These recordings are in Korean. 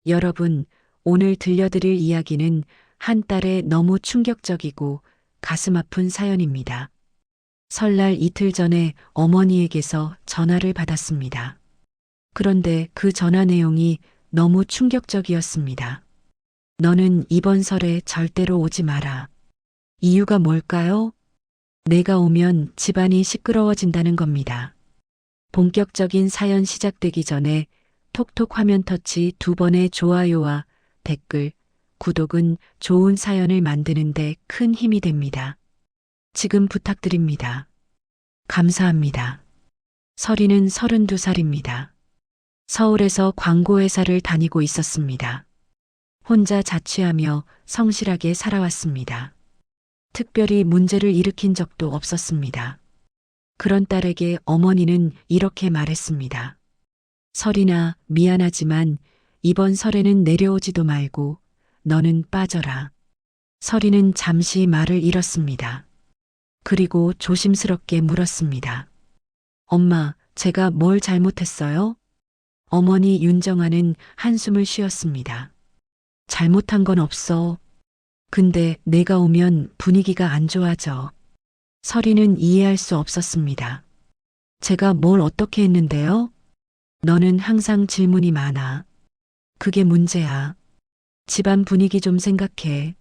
여러분, 오늘 들려드릴 이야기는 한 딸의 너무 충격적이고 가슴 아픈 사연입니다. 설날 이틀 전에 어머니에게서 전화를 받았습니다. 그런데 그 전화 내용이 너무 충격적이었습니다. 너는 이번 설에 절대로 오지 마라. 이유가 뭘까요? 내가 오면 집안이 시끄러워진다는 겁니다. 본격적인 사연 시작되기 전에 톡톡 화면 터치 2번의 좋아요와 댓글, 구독은 좋은 사연을 만드는데 큰 힘이 됩니다. 지금 부탁드립니다. 감사합니다. 설이는 32살입니다. 서울에서 광고회사를 다니고 있었습니다. 혼자 자취하며 성실하게 살아왔습니다. 특별히 문제를 일으킨 적도 없었습니다. 그런 딸에게 어머니는 이렇게 말했습니다. 설이나 미안하지만 이번 설에는 내려오지도 말고 너는 빠져라. 설이는 잠시 말을 잃었습니다. 그리고 조심스럽게 물었습니다. 엄마, 제가 뭘 잘못했어요? 어머니 윤정아는 한숨을 쉬었습니다. 잘못한 건 없어. 근데 내가 오면 분위기가 안 좋아져. 설이는 이해할 수 없었습니다. 제가 뭘 어떻게 했는데요? 너는 항상 질문이 많아. 그게 문제야. 집안 분위기 좀 생각해.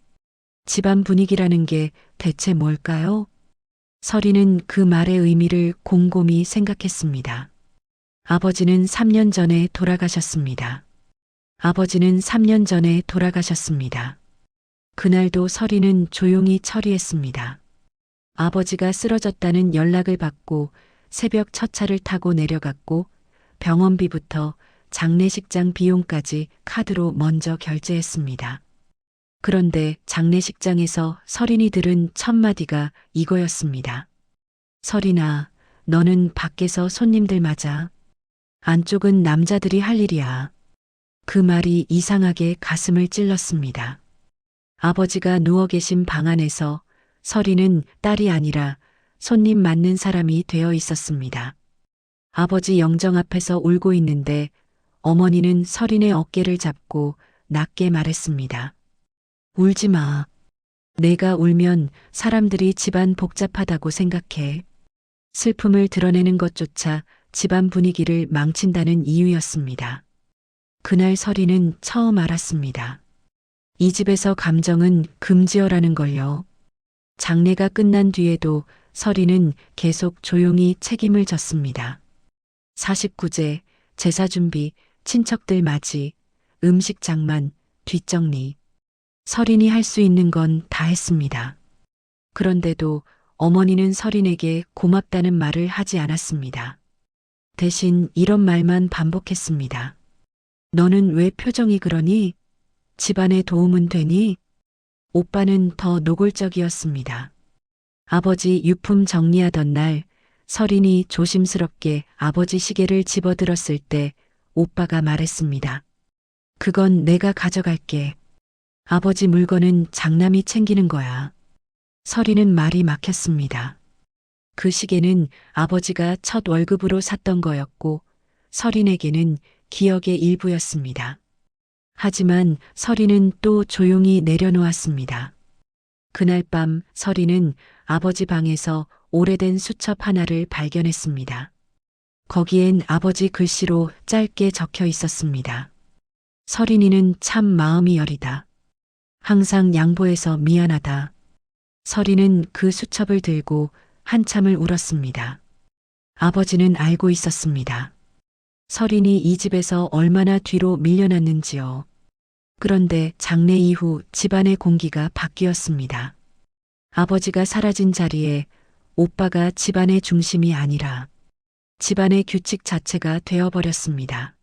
집안 분위기라는 게 대체 뭘까요? 설이는 그 말의 의미를 곰곰이 생각했습니다. 아버지는 3년 전에 돌아가셨습니다. 아버지는 3년 전에 돌아가셨습니다. 그날도 설이는 조용히 처리했습니다. 아버지가 쓰러졌다는 연락을 받고 새벽 첫 차를 타고 내려갔고 병원비부터 장례식장 비용까지 카드로 먼저 결제했습니다. 그런데 장례식장에서 설인이 들은 첫 마디가 이거였습니다. 설인아, 너는 밖에서 손님들 맞아. 안쪽은 남자들이 할 일이야. 그 말이 이상하게 가슴을 찔렀습니다. 아버지가 누워 계신 방 안에서 설이는 딸이 아니라 손님 맞는 사람이 되어 있었습니다. 아버지 영정 앞에서 울고 있는데 어머니는 설인의 어깨를 잡고 낮게 말했습니다. 울지 마. 내가 울면 사람들이 집안 복잡하다고 생각해. 슬픔을 드러내는 것조차 집안 분위기를 망친다는 이유였습니다. 그날 설이는 처음 알았습니다. 이 집에서 감정은 금지어라는 걸요. 장례가 끝난 뒤에도 설이는 계속 조용히 책임을 졌습니다. 49제, 제사 준비, 친척들 맞이, 음식 장만, 뒷정리. 설인이 할 수 있는 건 다 했습니다. 그런데도 어머니는 설인에게 고맙다는 말을 하지 않았습니다. 대신 이런 말만 반복했습니다. 너는 왜 표정이 그러니? 집안에 도움은 되니? 오빠는 더 노골적이었습니다. 아버지 유품 정리하던 날 설인이 조심스럽게 아버지 시계를 집어들었을 때 오빠가 말했습니다. 그건 내가 가져갈게. 아버지 물건은 장남이 챙기는 거야. 설인은 말이 막혔습니다. 그 시계는 아버지가 첫 월급으로 샀던 거였고 설인에게는 기억의 일부였습니다. 하지만 설이는 또 조용히 내려놓았습니다. 그날 밤 설이는 아버지 방에서 오래된 수첩 하나를 발견했습니다. 거기엔 아버지 글씨로 짧게 적혀 있었습니다. 설인이는 참 마음이 여리다. 항상 양보해서 미안하다. 설이는 그 수첩을 들고 한참을 울었습니다. 아버지는 알고 있었습니다. 설인이 이 집에서 얼마나 뒤로 밀려났는지요. 그런데 장례 이후 집안의 공기가 바뀌었습니다. 아버지가 사라진 자리에 오빠가 집안의 중심이 아니라 집안의 규칙 자체가 되어버렸습니다.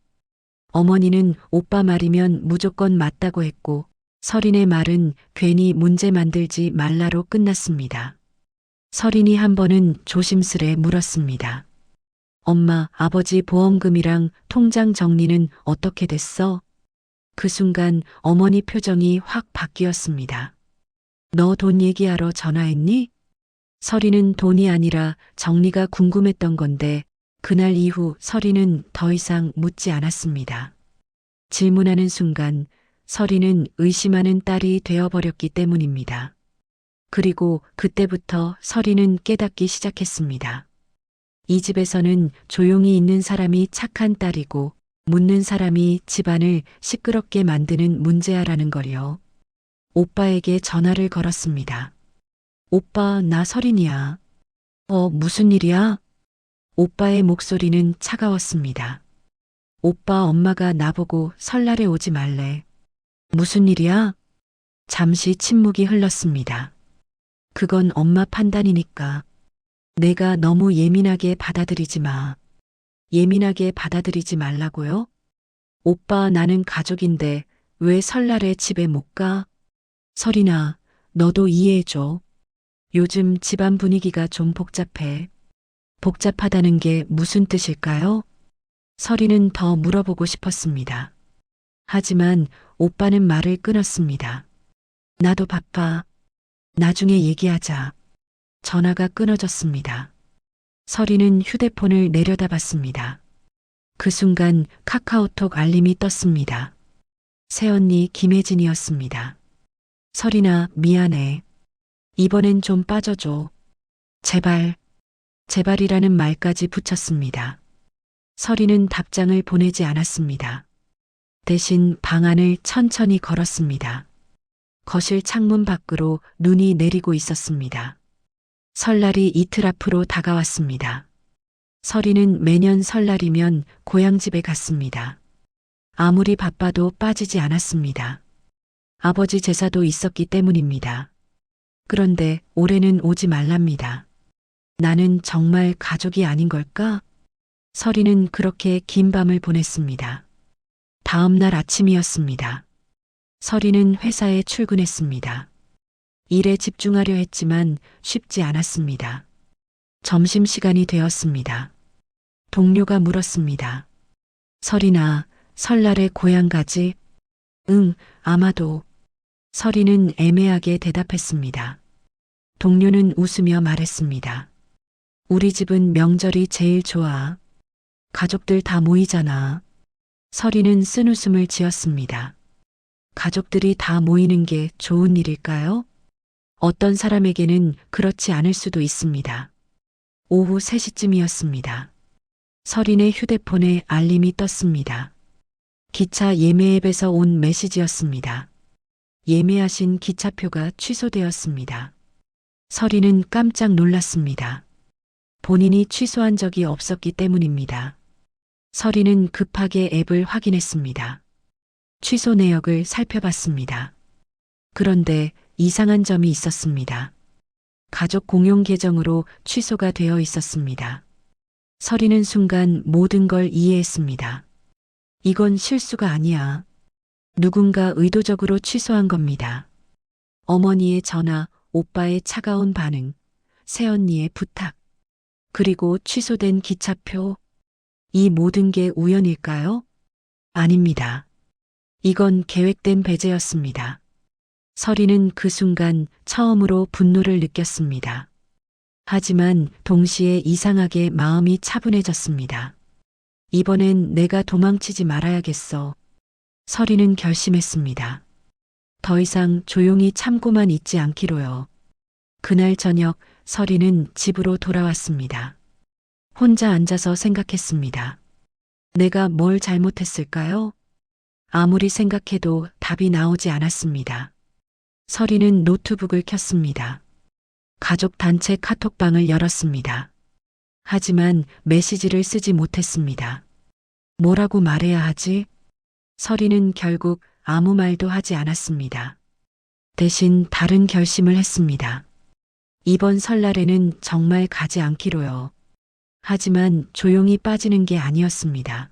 어머니는 오빠 말이면 무조건 맞다고 했고 설인의 말은 괜히 문제 만들지 말라로 끝났습니다. 설인이 한 번은 조심스레 물었습니다. 엄마, 아버지 보험금이랑 통장 정리는 어떻게 됐어? 그 순간 어머니 표정이 확 바뀌었습니다. 너 돈 얘기하러 전화했니? 설이는 돈이 아니라 정리가 궁금했던 건데 그날 이후 설이는 더 이상 묻지 않았습니다. 질문하는 순간 설이는 의심하는 딸이 되어버렸기 때문입니다. 그리고 그때부터 설이는 깨닫기 시작했습니다. 이 집에서는 조용히 있는 사람이 착한 딸이고 묻는 사람이 집안을 시끄럽게 만드는 문제아라는 걸요. 오빠에게 전화를 걸었습니다. 오빠, 나 설인이야. 무슨 일이야? 오빠의 목소리는 차가웠습니다. 오빠, 엄마가 나보고 설날에 오지 말래. 무슨 일이야? 잠시 침묵이 흘렀습니다. 그건 엄마 판단이니까. 내가 너무 예민하게 받아들이지 마. 예민하게 받아들이지 말라고요? 오빠, 나는 가족인데 왜 설날에 집에 못 가? 설이나, 너도 이해해줘. 요즘 집안 분위기가 좀 복잡해. 복잡하다는 게 무슨 뜻일까요? 설이는 더 물어보고 싶었습니다. 하지만 오빠는 말을 끊었습니다. 나도 바빠. 나중에 얘기하자. 전화가 끊어졌습니다. 설이는 휴대폰을 내려다봤습니다. 그 순간 카카오톡 알림이 떴습니다. 새언니 김혜진이었습니다. 설이나, 미안해. 이번엔 좀 빠져줘. 제발. 제발이라는 말까지 붙였습니다. 설이는 답장을 보내지 않았습니다. 대신 방 안을 천천히 걸었습니다. 거실 창문 밖으로 눈이 내리고 있었습니다. 설날이 이틀 앞으로 다가왔습니다. 설이는 매년 설날이면 고향집에 갔습니다. 아무리 바빠도 빠지지 않았습니다. 아버지 제사도 있었기 때문입니다. 그런데 올해는 오지 말랍니다. 나는 정말 가족이 아닌 걸까? 설이는 그렇게 긴 밤을 보냈습니다. 다음 날 아침이었습니다. 설이는 회사에 출근했습니다. 일에 집중하려 했지만 쉽지 않았습니다. 점심시간이 되었습니다. 동료가 물었습니다. 설이나, 설날에 고향 가지? 응, 아마도. 설이는 애매하게 대답했습니다. 동료는 웃으며 말했습니다. 우리 집은 명절이 제일 좋아. 가족들 다 모이잖아. 설이는 쓴웃음을 지었습니다. 가족들이 다 모이는 게 좋은 일일까요? 어떤 사람에게는 그렇지 않을 수도 있습니다. 오후 3시쯤이었습니다. 설인의 휴대폰에 알림이 떴습니다. 기차 예매 앱에서 온 메시지였습니다. 예매하신 기차표가 취소되었습니다. 설이는 깜짝 놀랐습니다. 본인이 취소한 적이 없었기 때문입니다. 설이는 급하게 앱을 확인했습니다. 취소 내역을 살펴봤습니다. 그런데 이상한 점이 있었습니다. 가족 공용 계정으로 취소가 되어 있었습니다. 설이는 순간 모든 걸 이해했습니다. 이건 실수가 아니야. 누군가 의도적으로 취소한 겁니다. 어머니의 전화, 오빠의 차가운 반응, 새언니의 부탁, 그리고 취소된 기차표. 이 모든 게 우연일까요? 아닙니다. 이건 계획된 배제였습니다. 설이는 그 순간 처음으로 분노를 느꼈습니다. 하지만 동시에 이상하게 마음이 차분해졌습니다. 이번엔 내가 도망치지 말아야겠어. 설이는 결심했습니다. 더 이상 조용히 참고만 있지 않기로요. 그날 저녁 설이는 집으로 돌아왔습니다. 혼자 앉아서 생각했습니다. 내가 뭘 잘못했을까요? 아무리 생각해도 답이 나오지 않았습니다. 설이는 노트북을 켰습니다. 가족 단체 카톡방을 열었습니다. 하지만 메시지를 쓰지 못했습니다. 뭐라고 말해야 하지? 설이는 결국 아무 말도 하지 않았습니다. 대신 다른 결심을 했습니다. 이번 설날에는 정말 가지 않기로요. 하지만 조용히 빠지는 게 아니었습니다.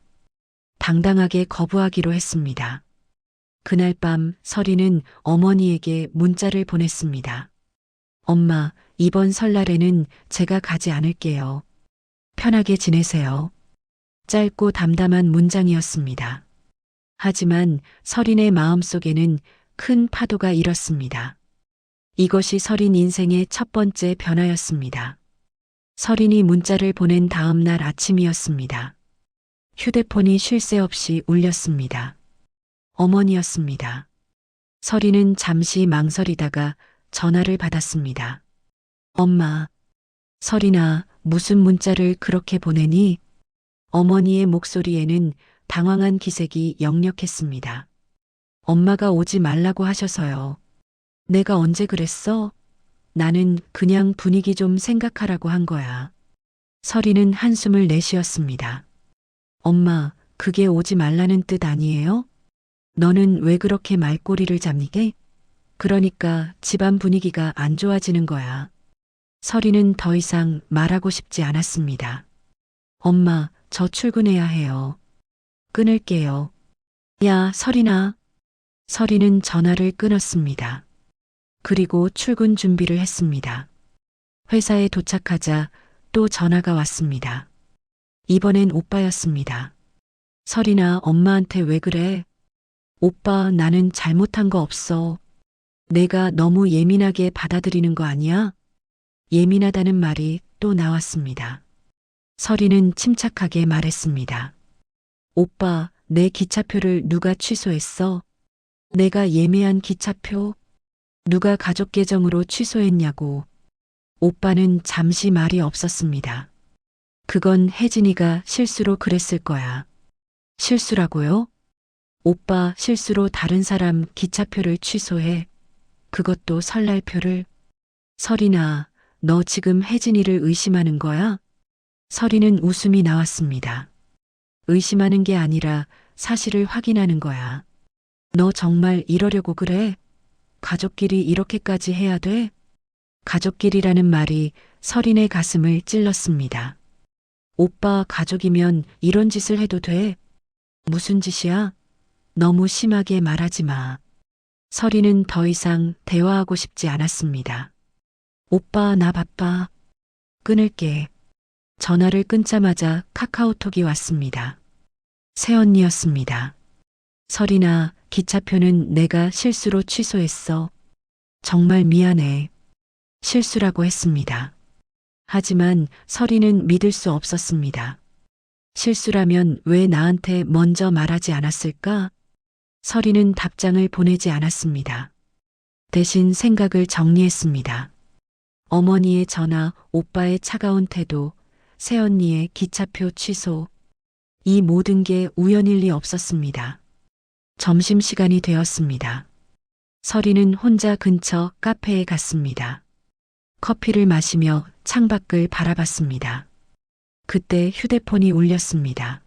당당하게 거부하기로 했습니다. 그날 밤 설이는 어머니에게 문자를 보냈습니다. 엄마, 이번 설날에는 제가 가지 않을게요. 편하게 지내세요. 짧고 담담한 문장이었습니다. 하지만 설인의 마음속에는 큰 파도가 일었습니다. 이것이 설인 인생의 첫 번째 변화였습니다. 설인이 문자를 보낸 다음 날 아침이었습니다. 휴대폰이 쉴 새 없이 울렸습니다. 어머니였습니다. 설이는 잠시 망설이다가 전화를 받았습니다. 엄마, 설이나 무슨 문자를 그렇게 보내니? 어머니의 목소리에는 당황한 기색이 역력했습니다. 엄마가 오지 말라고 하셔서요. 내가 언제 그랬어? 나는 그냥 분위기 좀 생각하라고 한 거야. 설이는 한숨을 내쉬었습니다. 엄마, 그게 오지 말라는 뜻 아니에요? 너는 왜 그렇게 말꼬리를 잡니게? 그러니까 집안 분위기가 안 좋아지는 거야. 설이는 더 이상 말하고 싶지 않았습니다. 엄마, 저 출근해야 해요. 끊을게요. 야, 설이나. 설이는 전화를 끊었습니다. 그리고 출근 준비를 했습니다. 회사에 도착하자 또 전화가 왔습니다. 이번엔 오빠였습니다. 설이나 엄마한테 왜 그래? 오빠, 나는 잘못한 거 없어. 내가 너무 예민하게 받아들이는 거 아니야? 예민하다는 말이 또 나왔습니다. 설이는 침착하게 말했습니다. 오빠, 내 기차표를 누가 취소했어? 내가 예매한 기차표? 누가 가족 계정으로 취소했냐고. 오빠는 잠시 말이 없었습니다. 그건 혜진이가 실수로 그랬을 거야. 실수라고요? 오빠 실수로 다른 사람 기차표를 취소해. 그것도 설날표를. 설이나, 너 지금 혜진이를 의심하는 거야? 설이는 웃음이 나왔습니다. 의심하는 게 아니라 사실을 확인하는 거야. 너 정말 이러려고 그래? 가족끼리 이렇게까지 해야 돼? 가족끼리라는 말이 설인의 가슴을 찔렀습니다. 오빠 가족이면 이런 짓을 해도 돼? 무슨 짓이야? 너무 심하게 말하지 마. 설이는 더 이상 대화하고 싶지 않았습니다. 오빠, 나 바빠. 끊을게. 전화를 끊자마자 카카오톡이 왔습니다. 새언니였습니다. 설이나, 기차표는 내가 실수로 취소했어. 정말 미안해. 실수라고 했습니다. 하지만 설이는 믿을 수 없었습니다. 실수라면 왜 나한테 먼저 말하지 않았을까? 설이는 답장을 보내지 않았습니다. 대신 생각을 정리했습니다. 어머니의 전화, 오빠의 차가운 태도, 새언니의 기차표 취소. 이 모든 게 우연일 리 없었습니다. 점심시간이 되었습니다. 설이는 혼자 근처 카페에 갔습니다. 커피를 마시며 창밖을 바라봤습니다. 그때 휴대폰이 울렸습니다.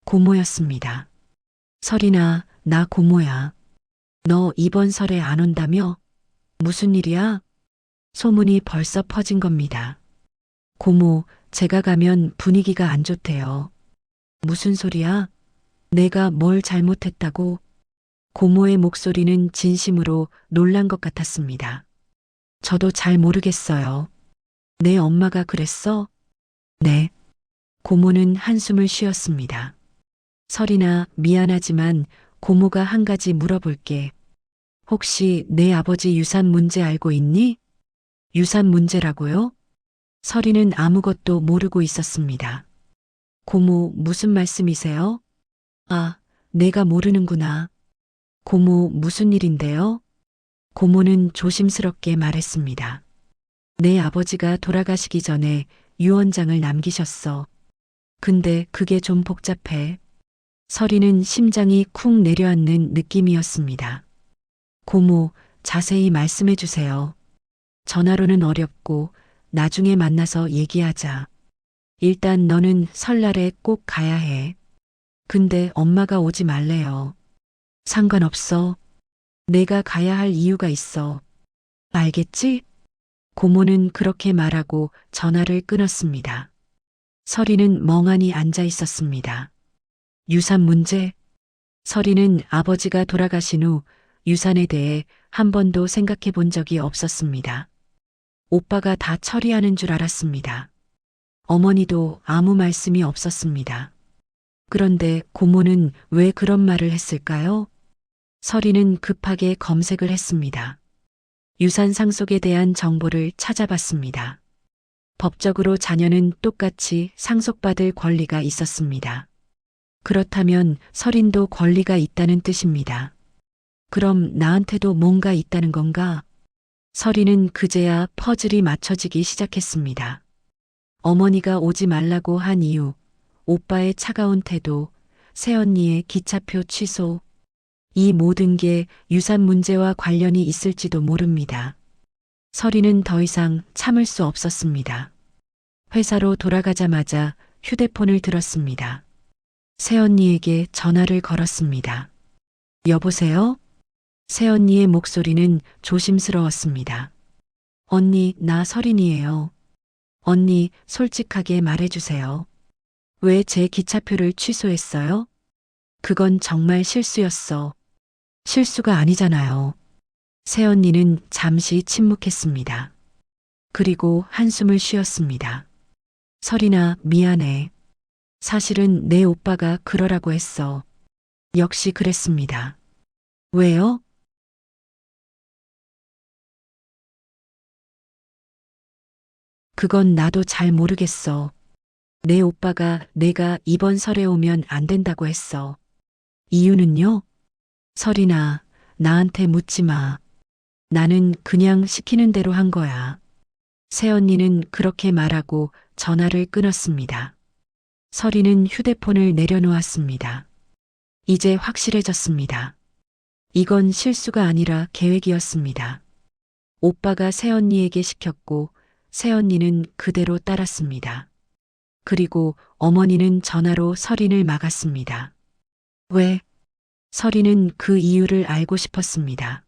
고모였습니다. 설이나, 나 고모야. 너 이번 설에 안 온다며? 무슨 일이야? 소문이 벌써 퍼진 겁니다. 고모, 제가 가면 분위기가 안 좋대요. 무슨 소리야? 내가 뭘 잘못했다고? 고모의 목소리는 진심으로 놀란 것 같았습니다. 저도 잘 모르겠어요. 내 엄마가 그랬어? 네. 고모는 한숨을 쉬었습니다. 설이나, 미안하지만 고모가 한 가지 물어볼게. 혹시 내 아버지 유산 문제 알고 있니? 유산 문제라고요? 설이는 아무것도 모르고 있었습니다. 고모, 무슨 말씀이세요? 아, 내가 모르는구나. 고모, 무슨 일인데요? 고모는 조심스럽게 말했습니다. 내 아버지가 돌아가시기 전에 유언장을 남기셨어. 근데 그게 좀 복잡해. 설이는 심장이 쿵 내려앉는 느낌이었습니다. 고모, 자세히 말씀해 주세요. 전화로는 어렵고 나중에 만나서 얘기하자. 일단 너는 설날에 꼭 가야 해. 근데 엄마가 오지 말래요. 상관없어. 내가 가야 할 이유가 있어. 알겠지? 고모는 그렇게 말하고 전화를 끊었습니다. 설이는 멍하니 앉아 있었습니다. 유산 문제? 설이는 아버지가 돌아가신 후 유산에 대해 한 번도 생각해 본 적이 없었습니다. 오빠가 다 처리하는 줄 알았습니다. 어머니도 아무 말씀이 없었습니다. 그런데 고모는 왜 그런 말을 했을까요? 설이는 급하게 검색을 했습니다. 유산 상속에 대한 정보를 찾아봤습니다. 법적으로 자녀는 똑같이 상속받을 권리가 있었습니다. 그렇다면 설인도 권리가 있다는 뜻입니다. 그럼 나한테도 뭔가 있다는 건가? 설이는 그제야 퍼즐이 맞춰지기 시작했습니다. 어머니가 오지 말라고 한 이유, 오빠의 차가운 태도, 새언니의 기차표 취소, 이 모든 게 유산 문제와 관련이 있을지도 모릅니다. 설이는 더 이상 참을 수 없었습니다. 회사로 돌아가자마자 휴대폰을 들었습니다. 새언니에게 전화를 걸었습니다. 여보세요? 새언니의 목소리는 조심스러웠습니다. 언니, 나 설인이에요. 언니, 솔직하게 말해주세요. 왜 제 기차표를 취소했어요? 그건 정말 실수였어. 실수가 아니잖아요. 새언니는 잠시 침묵했습니다. 그리고 한숨을 쉬었습니다. 설인아, 미안해. 사실은 내 오빠가 그러라고 했어. 역시 그랬습니다. 왜요? 그건 나도 잘 모르겠어. 내 오빠가 내가 이번 설에 오면 안 된다고 했어. 이유는요? 설이나, 나한테 묻지 마. 나는 그냥 시키는 대로 한 거야. 새언니는 그렇게 말하고 전화를 끊었습니다. 설이는 휴대폰을 내려놓았습니다. 이제 확실해졌습니다. 이건 실수가 아니라 계획이었습니다. 오빠가 새언니에게 시켰고 새언니는 그대로 따랐습니다. 그리고 어머니는 전화로 설인을 막았습니다. 왜? 설이는 그 이유를 알고 싶었습니다.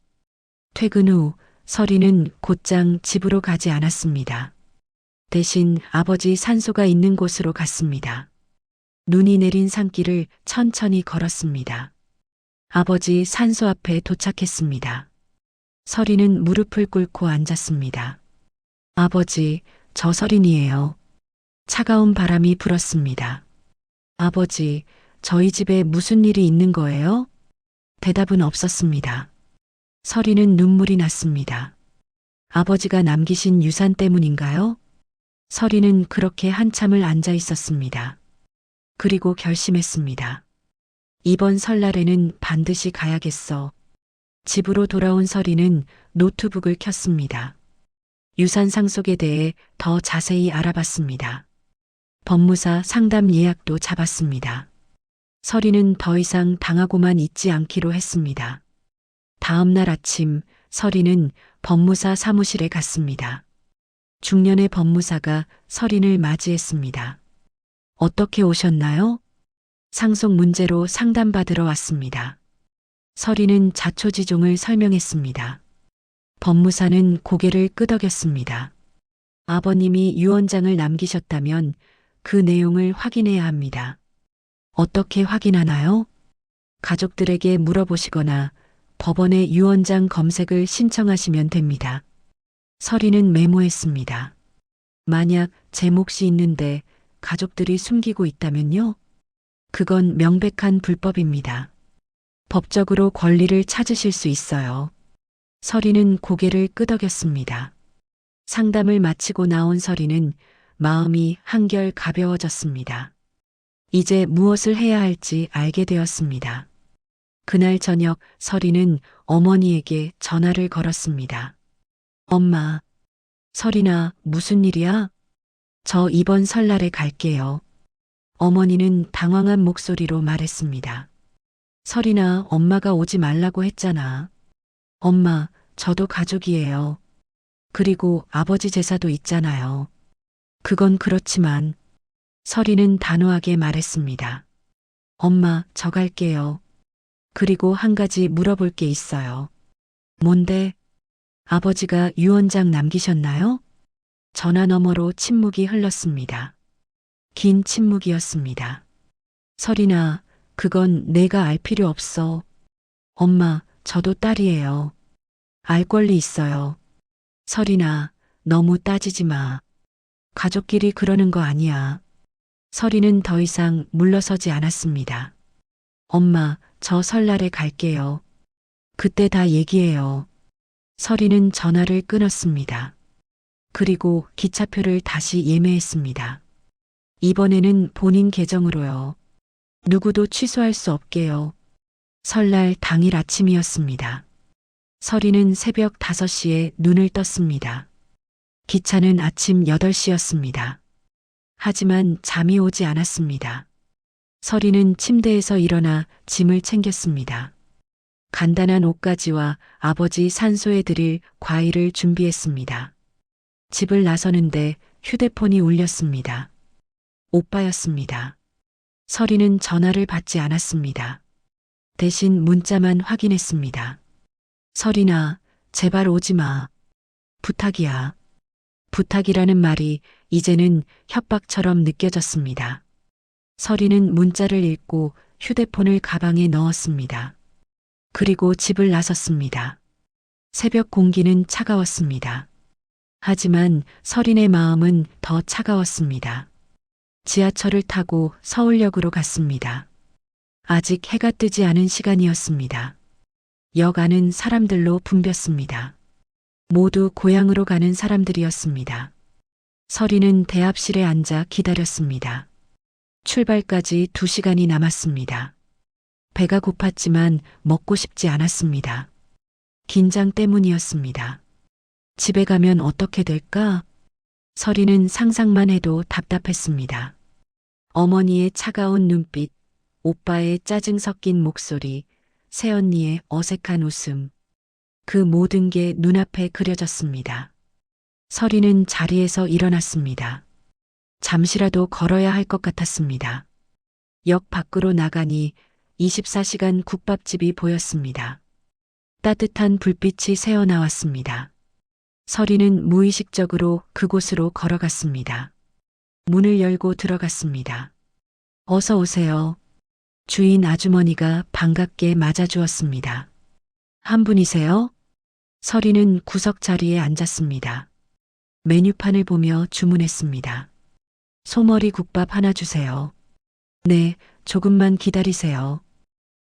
퇴근 후 설이는 곧장 집으로 가지 않았습니다. 대신 아버지 산소가 있는 곳으로 갔습니다. 눈이 내린 산길을 천천히 걸었습니다. 아버지 산소 앞에 도착했습니다. 설이는 무릎을 꿇고 앉았습니다. 아버지, 저 설인이에요. 차가운 바람이 불었습니다. 아버지, 저희 집에 무슨 일이 있는 거예요? 대답은 없었습니다. 설이는 눈물이 났습니다. 아버지가 남기신 유산 때문인가요? 설이는 그렇게 한참을 앉아 있었습니다. 그리고 결심했습니다. 이번 설날에는 반드시 가야겠어. 집으로 돌아온 설이는 노트북을 켰습니다. 유산 상속에 대해 더 자세히 알아봤습니다. 법무사 상담 예약도 잡았습니다. 설이는 더 이상 당하고만 있지 않기로 했습니다. 다음 날 아침 설이는 법무사 사무실에 갔습니다. 중년의 법무사가 설인을 맞이했습니다. 어떻게 오셨나요? 상속 문제로 상담받으러 왔습니다. 설인은 자초지종을 설명했습니다. 법무사는 고개를 끄덕였습니다. 아버님이 유언장을 남기셨다면 그 내용을 확인해야 합니다. 어떻게 확인하나요? 가족들에게 물어보시거나 법원에 유언장 검색을 신청하시면 됩니다. 설인은 메모했습니다. 만약 제 몫이 있는데 가족들이 숨기고 있다면요? 그건 명백한 불법입니다. 법적으로 권리를 찾으실 수 있어요. 설이는 고개를 끄덕였습니다. 상담을 마치고 나온 설이는 마음이 한결 가벼워졌습니다. 이제 무엇을 해야 할지 알게 되었습니다. 그날 저녁 설이는 어머니에게 전화를 걸었습니다. 엄마, 설이나 무슨 일이야? 저 이번 설날에 갈게요. 어머니는 당황한 목소리로 말했습니다. 설이나 엄마가 오지 말라고 했잖아. 엄마, 저도 가족이에요. 그리고 아버지 제사도 있잖아요. 그건 그렇지만 설이는 단호하게 말했습니다. 엄마, 저 갈게요. 그리고 한 가지 물어볼 게 있어요. 뭔데? 아버지가 유언장 남기셨나요? 전화 너머로 침묵이 흘렀습니다. 긴 침묵이었습니다. 설이나, 그건 내가 알 필요 없어. 엄마, 저도 딸이에요. 알 권리 있어요. 설이나, 너무 따지지 마. 가족끼리 그러는 거 아니야. 설이는 더 이상 물러서지 않았습니다. 엄마, 저 설날에 갈게요. 그때 다 얘기해요. 설이는 전화를 끊었습니다. 그리고 기차표를 다시 예매했습니다. 이번에는 본인 계정으로요. 누구도 취소할 수 없게요. 설날 당일 아침이었습니다. 설이는 새벽 5시에 눈을 떴습니다. 기차는 아침 8시였습니다. 하지만 잠이 오지 않았습니다. 설이는 침대에서 일어나 짐을 챙겼습니다. 간단한 옷가지와 아버지 산소에 드릴 과일을 준비했습니다. 집을 나서는데 휴대폰이 울렸습니다. 오빠였습니다. 설이는 전화를 받지 않았습니다. 대신 문자만 확인했습니다. 설이나, 제발 오지 마. 부탁이야. 부탁이라는 말이 이제는 협박처럼 느껴졌습니다. 설이는 문자를 읽고 휴대폰을 가방에 넣었습니다. 그리고 집을 나섰습니다. 새벽 공기는 차가웠습니다. 하지만 설인의 마음은 더 차가웠습니다. 지하철을 타고 서울역으로 갔습니다. 아직 해가 뜨지 않은 시간이었습니다. 역 안은 사람들로 붐볐습니다. 모두 고향으로 가는 사람들이었습니다. 설이는 대합실에 앉아 기다렸습니다. 출발까지 2시간이 남았습니다. 배가 고팠지만 먹고 싶지 않았습니다. 긴장 때문이었습니다. 집에 가면 어떻게 될까? 설이는 상상만 해도 답답했습니다. 어머니의 차가운 눈빛, 오빠의 짜증 섞인 목소리, 새언니의 어색한 웃음. 그 모든 게 눈앞에 그려졌습니다. 설이는 자리에서 일어났습니다. 잠시라도 걸어야 할 것 같았습니다. 역 밖으로 나가니 24시간 국밥집이 보였습니다. 따뜻한 불빛이 새어나왔습니다. 설이는 무의식적으로 그곳으로 걸어갔습니다. 문을 열고 들어갔습니다. 어서 오세요. 주인 아주머니가 반갑게 맞아주었습니다. 한 분이세요? 설이는 구석 자리에 앉았습니다. 메뉴판을 보며 주문했습니다. 소머리 국밥 하나 주세요. 네, 조금만 기다리세요.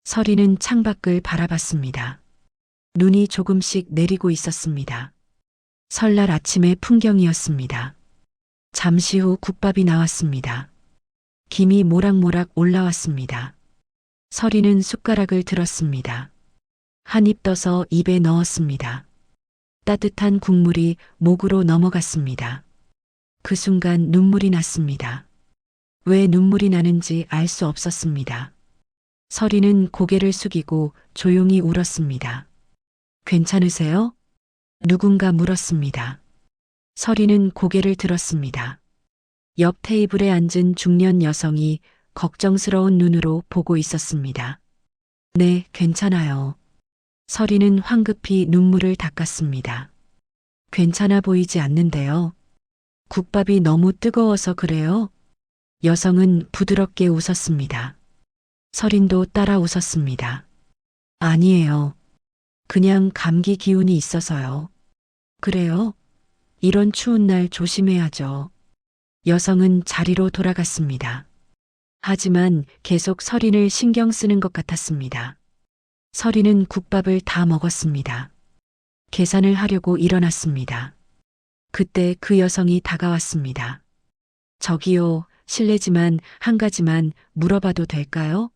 설이는 창밖을 바라봤습니다. 눈이 조금씩 내리고 있었습니다. 설날 아침의 풍경이었습니다. 잠시 후 국밥이 나왔습니다. 김이 모락모락 올라왔습니다. 설이는 숟가락을 들었습니다. 한 입 떠서 입에 넣었습니다. 따뜻한 국물이 목으로 넘어갔습니다. 그 순간 눈물이 났습니다. 왜 눈물이 나는지 알 수 없었습니다. 설이는 고개를 숙이고 조용히 울었습니다. 괜찮으세요? 누군가 물었습니다. 설이는 고개를 들었습니다. 옆 테이블에 앉은 중년 여성이 걱정스러운 눈으로 보고 있었습니다. 네, 괜찮아요. 설이는 황급히 눈물을 닦았습니다. 괜찮아 보이지 않는데요. 국밥이 너무 뜨거워서 그래요? 여성은 부드럽게 웃었습니다. 설인도 따라 웃었습니다. 아니에요. 그냥 감기 기운이 있어서요. 그래요? 이런 추운 날 조심해야죠. 여성은 자리로 돌아갔습니다. 하지만 계속 설인을 신경 쓰는 것 같았습니다. 설이는 국밥을 다 먹었습니다. 계산을 하려고 일어났습니다. 그때 그 여성이 다가왔습니다. 저기요, 실례지만 한 가지만 물어봐도 될까요?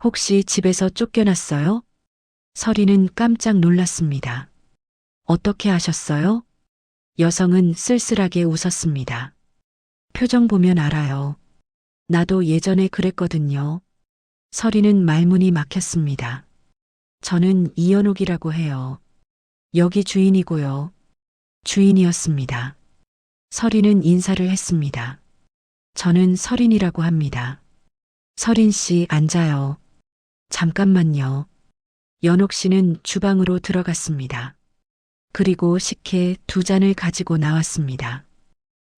혹시 집에서 쫓겨났어요? 설이는 깜짝 놀랐습니다. 어떻게 아셨어요? 여성은 쓸쓸하게 웃었습니다. 표정 보면 알아요. 나도 예전에 그랬거든요. 설이는 말문이 막혔습니다. 저는 이연옥이라고 해요. 여기 주인이고요. 주인이었습니다. 설이는 인사를 했습니다. 저는 설인이라고 합니다. 설인 씨 앉아요. 잠깐만요. 연옥 씨는 주방으로 들어갔습니다. 그리고 식혜 2잔을 가지고 나왔습니다.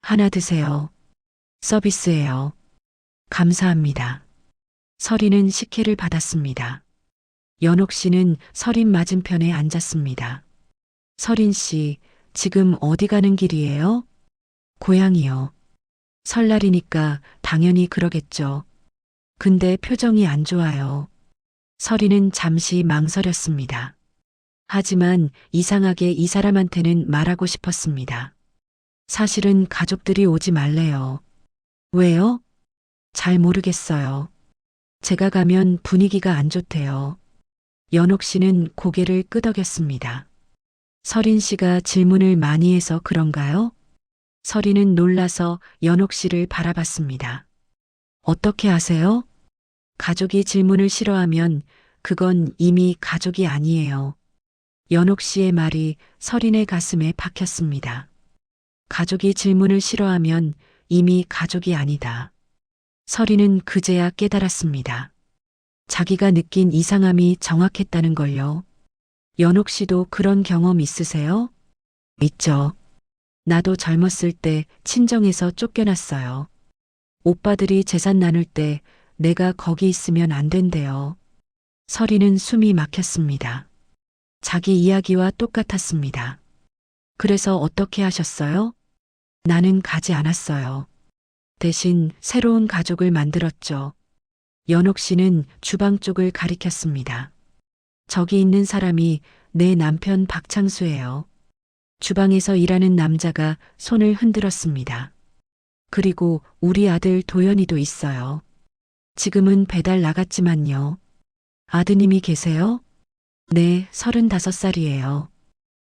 하나 드세요. 서비스예요. 감사합니다. 설이는 식혜를 받았습니다. 연옥 씨는 설인 맞은편에 앉았습니다. 설인 씨, 지금 어디 가는 길이에요? 고향이요. 설날이니까 당연히 그러겠죠. 근데 표정이 안 좋아요. 설이는 잠시 망설였습니다. 하지만 이상하게 이 사람한테는 말하고 싶었습니다. 사실은 가족들이 오지 말래요. 왜요? 잘 모르겠어요. 제가 가면 분위기가 안 좋대요. 연옥 씨는 고개를 끄덕였습니다. 서린 씨가 질문을 많이 해서 그런가요? 서린은 놀라서 연옥 씨를 바라봤습니다. 어떻게 아세요? 가족이 질문을 싫어하면 그건 이미 가족이 아니에요. 연옥 씨의 말이 서린의 가슴에 박혔습니다. 가족이 질문을 싫어하면 이미 가족이 아니다. 서린은 그제야 깨달았습니다. 자기가 느낀 이상함이 정확했다는 걸요. 연옥 씨도 그런 경험 있으세요? 있죠. 나도 젊었을 때 친정에서 쫓겨났어요. 오빠들이 재산 나눌 때 내가 거기 있으면 안 된대요. 서리는 숨이 막혔습니다. 자기 이야기와 똑같았습니다. 그래서 어떻게 하셨어요? 나는 가지 않았어요. 대신 새로운 가족을 만들었죠. 연옥 씨는 주방 쪽을 가리켰습니다. 저기 있는 사람이 내 남편 박창수예요. 주방에서 일하는 남자가 손을 흔들었습니다. 그리고 우리 아들 도연이도 있어요. 지금은 배달 나갔지만요. 아드님이 계세요? 네, 35살이에요.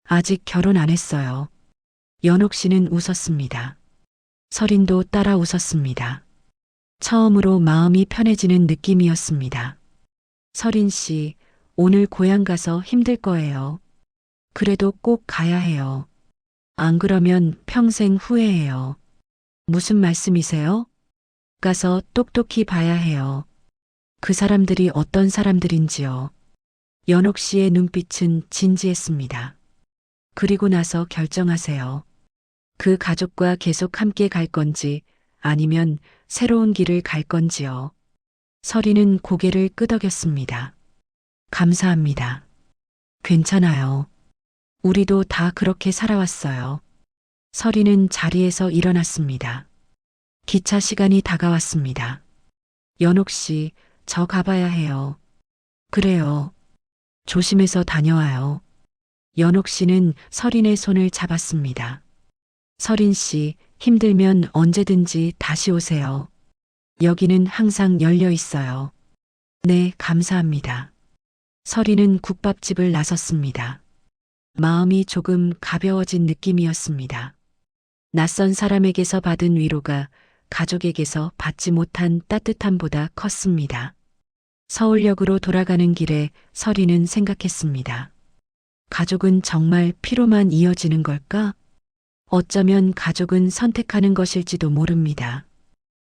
아직 결혼 안 했어요. 연옥 씨는 웃었습니다. 서린도 따라 웃었습니다. 처음으로 마음이 편해지는 느낌이었습니다. 서린 씨, 오늘 고향 가서 힘들 거예요. 그래도 꼭 가야 해요. 안 그러면 평생 후회해요. 무슨 말씀이세요? 가서 똑똑히 봐야 해요. 그 사람들이 어떤 사람들인지요. 연옥 씨의 눈빛은 진지했습니다. 그리고 나서 결정하세요. 그 가족과 계속 함께 갈 건지 아니면 새로운 길을 갈 건지요. 서리는 고개를 끄덕였습니다. 감사합니다. 괜찮아요. 우리도 다 그렇게 살아왔어요. 서리는 자리에서 일어났습니다. 기차 시간이 다가왔습니다. 연옥 씨, 저 가봐야 해요. 그래요. 조심해서 다녀와요. 연옥 씨는 서린의 손을 잡았습니다. 서린 씨, 힘들면 언제든지 다시 오세요. 여기는 항상 열려 있어요. 네, 감사합니다. 서린은 국밥집을 나섰습니다. 마음이 조금 가벼워진 느낌이었습니다. 낯선 사람에게서 받은 위로가 가족에게서 받지 못한 따뜻함보다 컸습니다. 서울역으로 돌아가는 길에 서리는 생각했습니다. 가족은 정말 피로만 이어지는 걸까? 어쩌면 가족은 선택하는 것일지도 모릅니다.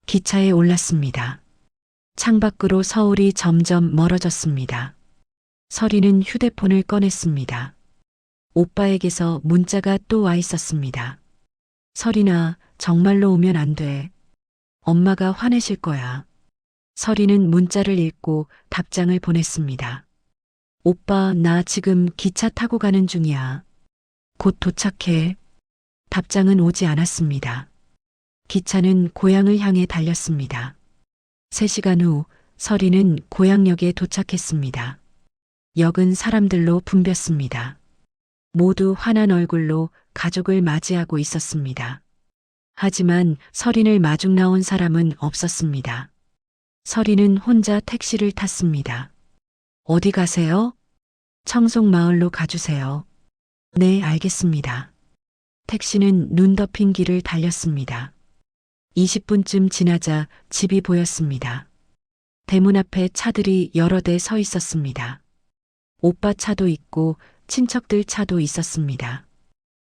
기차에 올랐습니다. 창밖으로 서울이 점점 멀어졌습니다. 서리는 휴대폰을 꺼냈습니다. 오빠에게서 문자가 또 와 있었습니다. 서린아, 정말로 오면 안 돼. 엄마가 화내실 거야. 서리는 문자를 읽고 답장을 보냈습니다. 오빠, 나 지금 기차 타고 가는 중이야. 곧 도착해. 답장은 오지 않았습니다. 기차는 고향을 향해 달렸습니다. 3시간 후 서리는 고향역에 도착했습니다. 역은 사람들로 붐볐습니다. 모두 환한 얼굴로 가족을 맞이하고 있었습니다. 하지만 서린을 마중 나온 사람은 없었습니다. 서린은 혼자 택시를 탔습니다. 어디 가세요? 청송마을로 가주세요. 네, 알겠습니다. 택시는 눈 덮인 길을 달렸습니다. 20분쯤 지나자 집이 보였습니다. 대문 앞에 차들이 여러 대 서 있었습니다. 오빠 차도 있고 친척들 차도 있었습니다.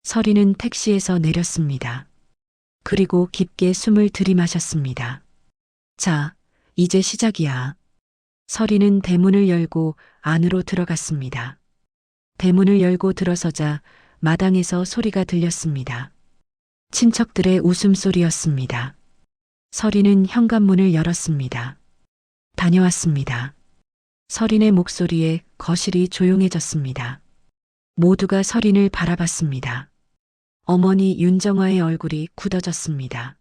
서리는 택시에서 내렸습니다. 그리고 깊게 숨을 들이마셨습니다. 자, 이제 시작이야. 서리는 대문을 열고 안으로 들어갔습니다. 대문을 열고 들어서자 마당에서 소리가 들렸습니다. 친척들의 웃음소리였습니다. 서리는 현관문을 열었습니다. 다녀왔습니다. 서린의 목소리에 거실이 조용해졌습니다. 모두가 서린을 바라봤습니다. 어머니 윤정화의 얼굴이 굳어졌습니다.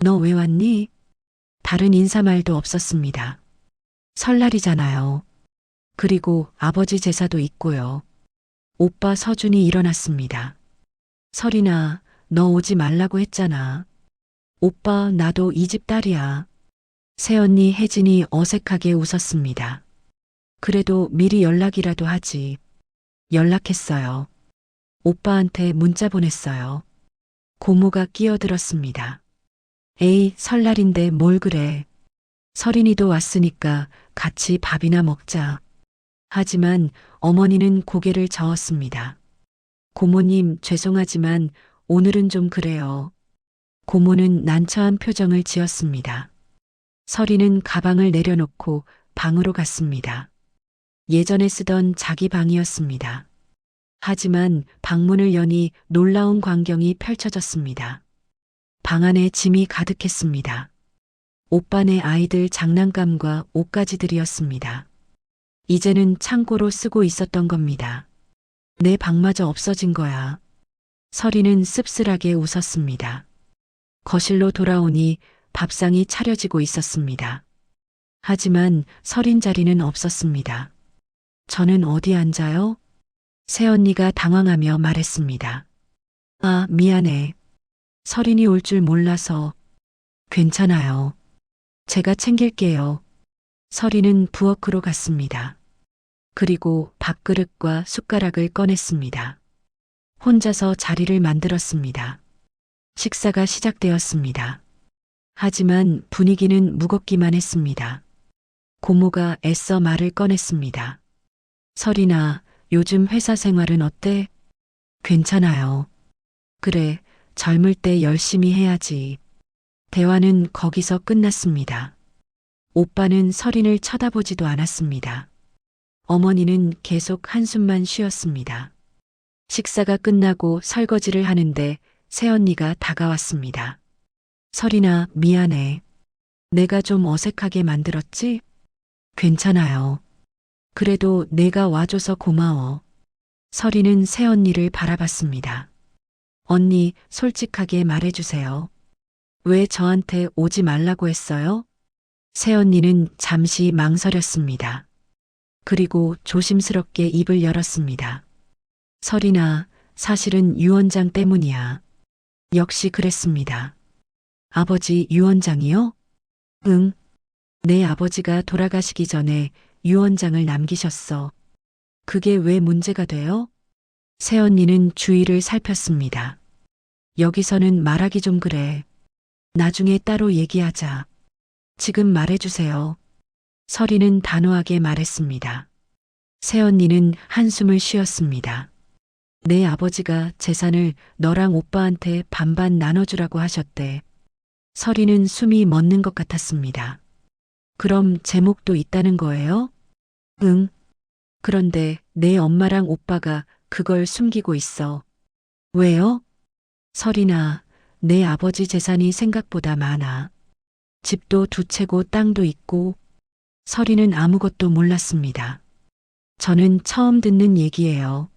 너 왜 왔니? 다른 인사말도 없었습니다. 설날이잖아요. 그리고 아버지 제사도 있고요. 오빠 서준이 일어났습니다. 서린아, 너 오지 말라고 했잖아. 오빠, 나도 이 집 딸이야. 새언니 혜진이 어색하게 웃었습니다. 그래도 미리 연락이라도 하지. 연락했어요. 오빠한테 문자 보냈어요. 고모가 끼어들었습니다. 에이, 설날인데 뭘 그래. 설인이도 왔으니까 같이 밥이나 먹자. 하지만 어머니는 고개를 저었습니다. 고모님, 죄송하지만 오늘은 좀 그래요. 고모는 난처한 표정을 지었습니다. 설이는 가방을 내려놓고 방으로 갔습니다. 예전에 쓰던 자기 방이었습니다. 하지만 방문을 여니 놀라운 광경이 펼쳐졌습니다. 방 안에 짐이 가득했습니다. 오빠네 아이들 장난감과 옷가지들이었습니다. 이제는 창고로 쓰고 있었던 겁니다. 내 방마저 없어진 거야. 설이는 씁쓸하게 웃었습니다. 거실로 돌아오니 밥상이 차려지고 있었습니다. 하지만 설인 자리는 없었습니다. 저는 어디 앉아요? 새언니가 당황하며 말했습니다. 아, 미안해. 설인이 올 줄 몰라서. 괜찮아요. 제가 챙길게요. 설이는 부엌으로 갔습니다. 그리고 밥그릇과 숟가락을 꺼냈습니다. 혼자서 자리를 만들었습니다. 식사가 시작되었습니다. 하지만 분위기는 무겁기만 했습니다. 고모가 애써 말을 꺼냈습니다. 설이나, 요즘 회사 생활은 어때? 괜찮아요. 그래, 젊을 때 열심히 해야지. 대화는 거기서 끝났습니다. 오빠는 설인을 쳐다보지도 않았습니다. 어머니는 계속 한숨만 쉬었습니다. 식사가 끝나고 설거지를 하는데 새언니가 다가왔습니다. 설인아, 미안해. 내가 좀 어색하게 만들었지? 괜찮아요. 그래도 내가 와줘서 고마워. 설이는 새언니를 바라봤습니다. 언니, 솔직하게 말해주세요. 왜 저한테 오지 말라고 했어요? 새언니는 잠시 망설였습니다. 그리고 조심스럽게 입을 열었습니다. 설이나, 사실은 유 원장 때문이야. 역시 그랬습니다. 아버지 유 원장이요? 응. 내 아버지가 돌아가시기 전에 유 원장을 남기셨어. 그게 왜 문제가 돼요? 새언니는 주위를 살폈습니다. 여기서는 말하기 좀 그래. 나중에 따로 얘기하자. 지금 말해주세요. 설이는 단호하게 말했습니다. 새언니는 한숨을 쉬었습니다. 내 아버지가 재산을 너랑 오빠한테 반반 나눠주라고 하셨대. 설이는 숨이 멎는 것 같았습니다. 그럼 제목도 있다는 거예요? 응. 그런데 내 엄마랑 오빠가 그걸 숨기고 있어. 왜요? 설이나, 내 아버지 재산이 생각보다 많아. 집도 두 채고 땅도 있고. 설이는 아무것도 몰랐습니다. 저는 처음 듣는 얘기예요.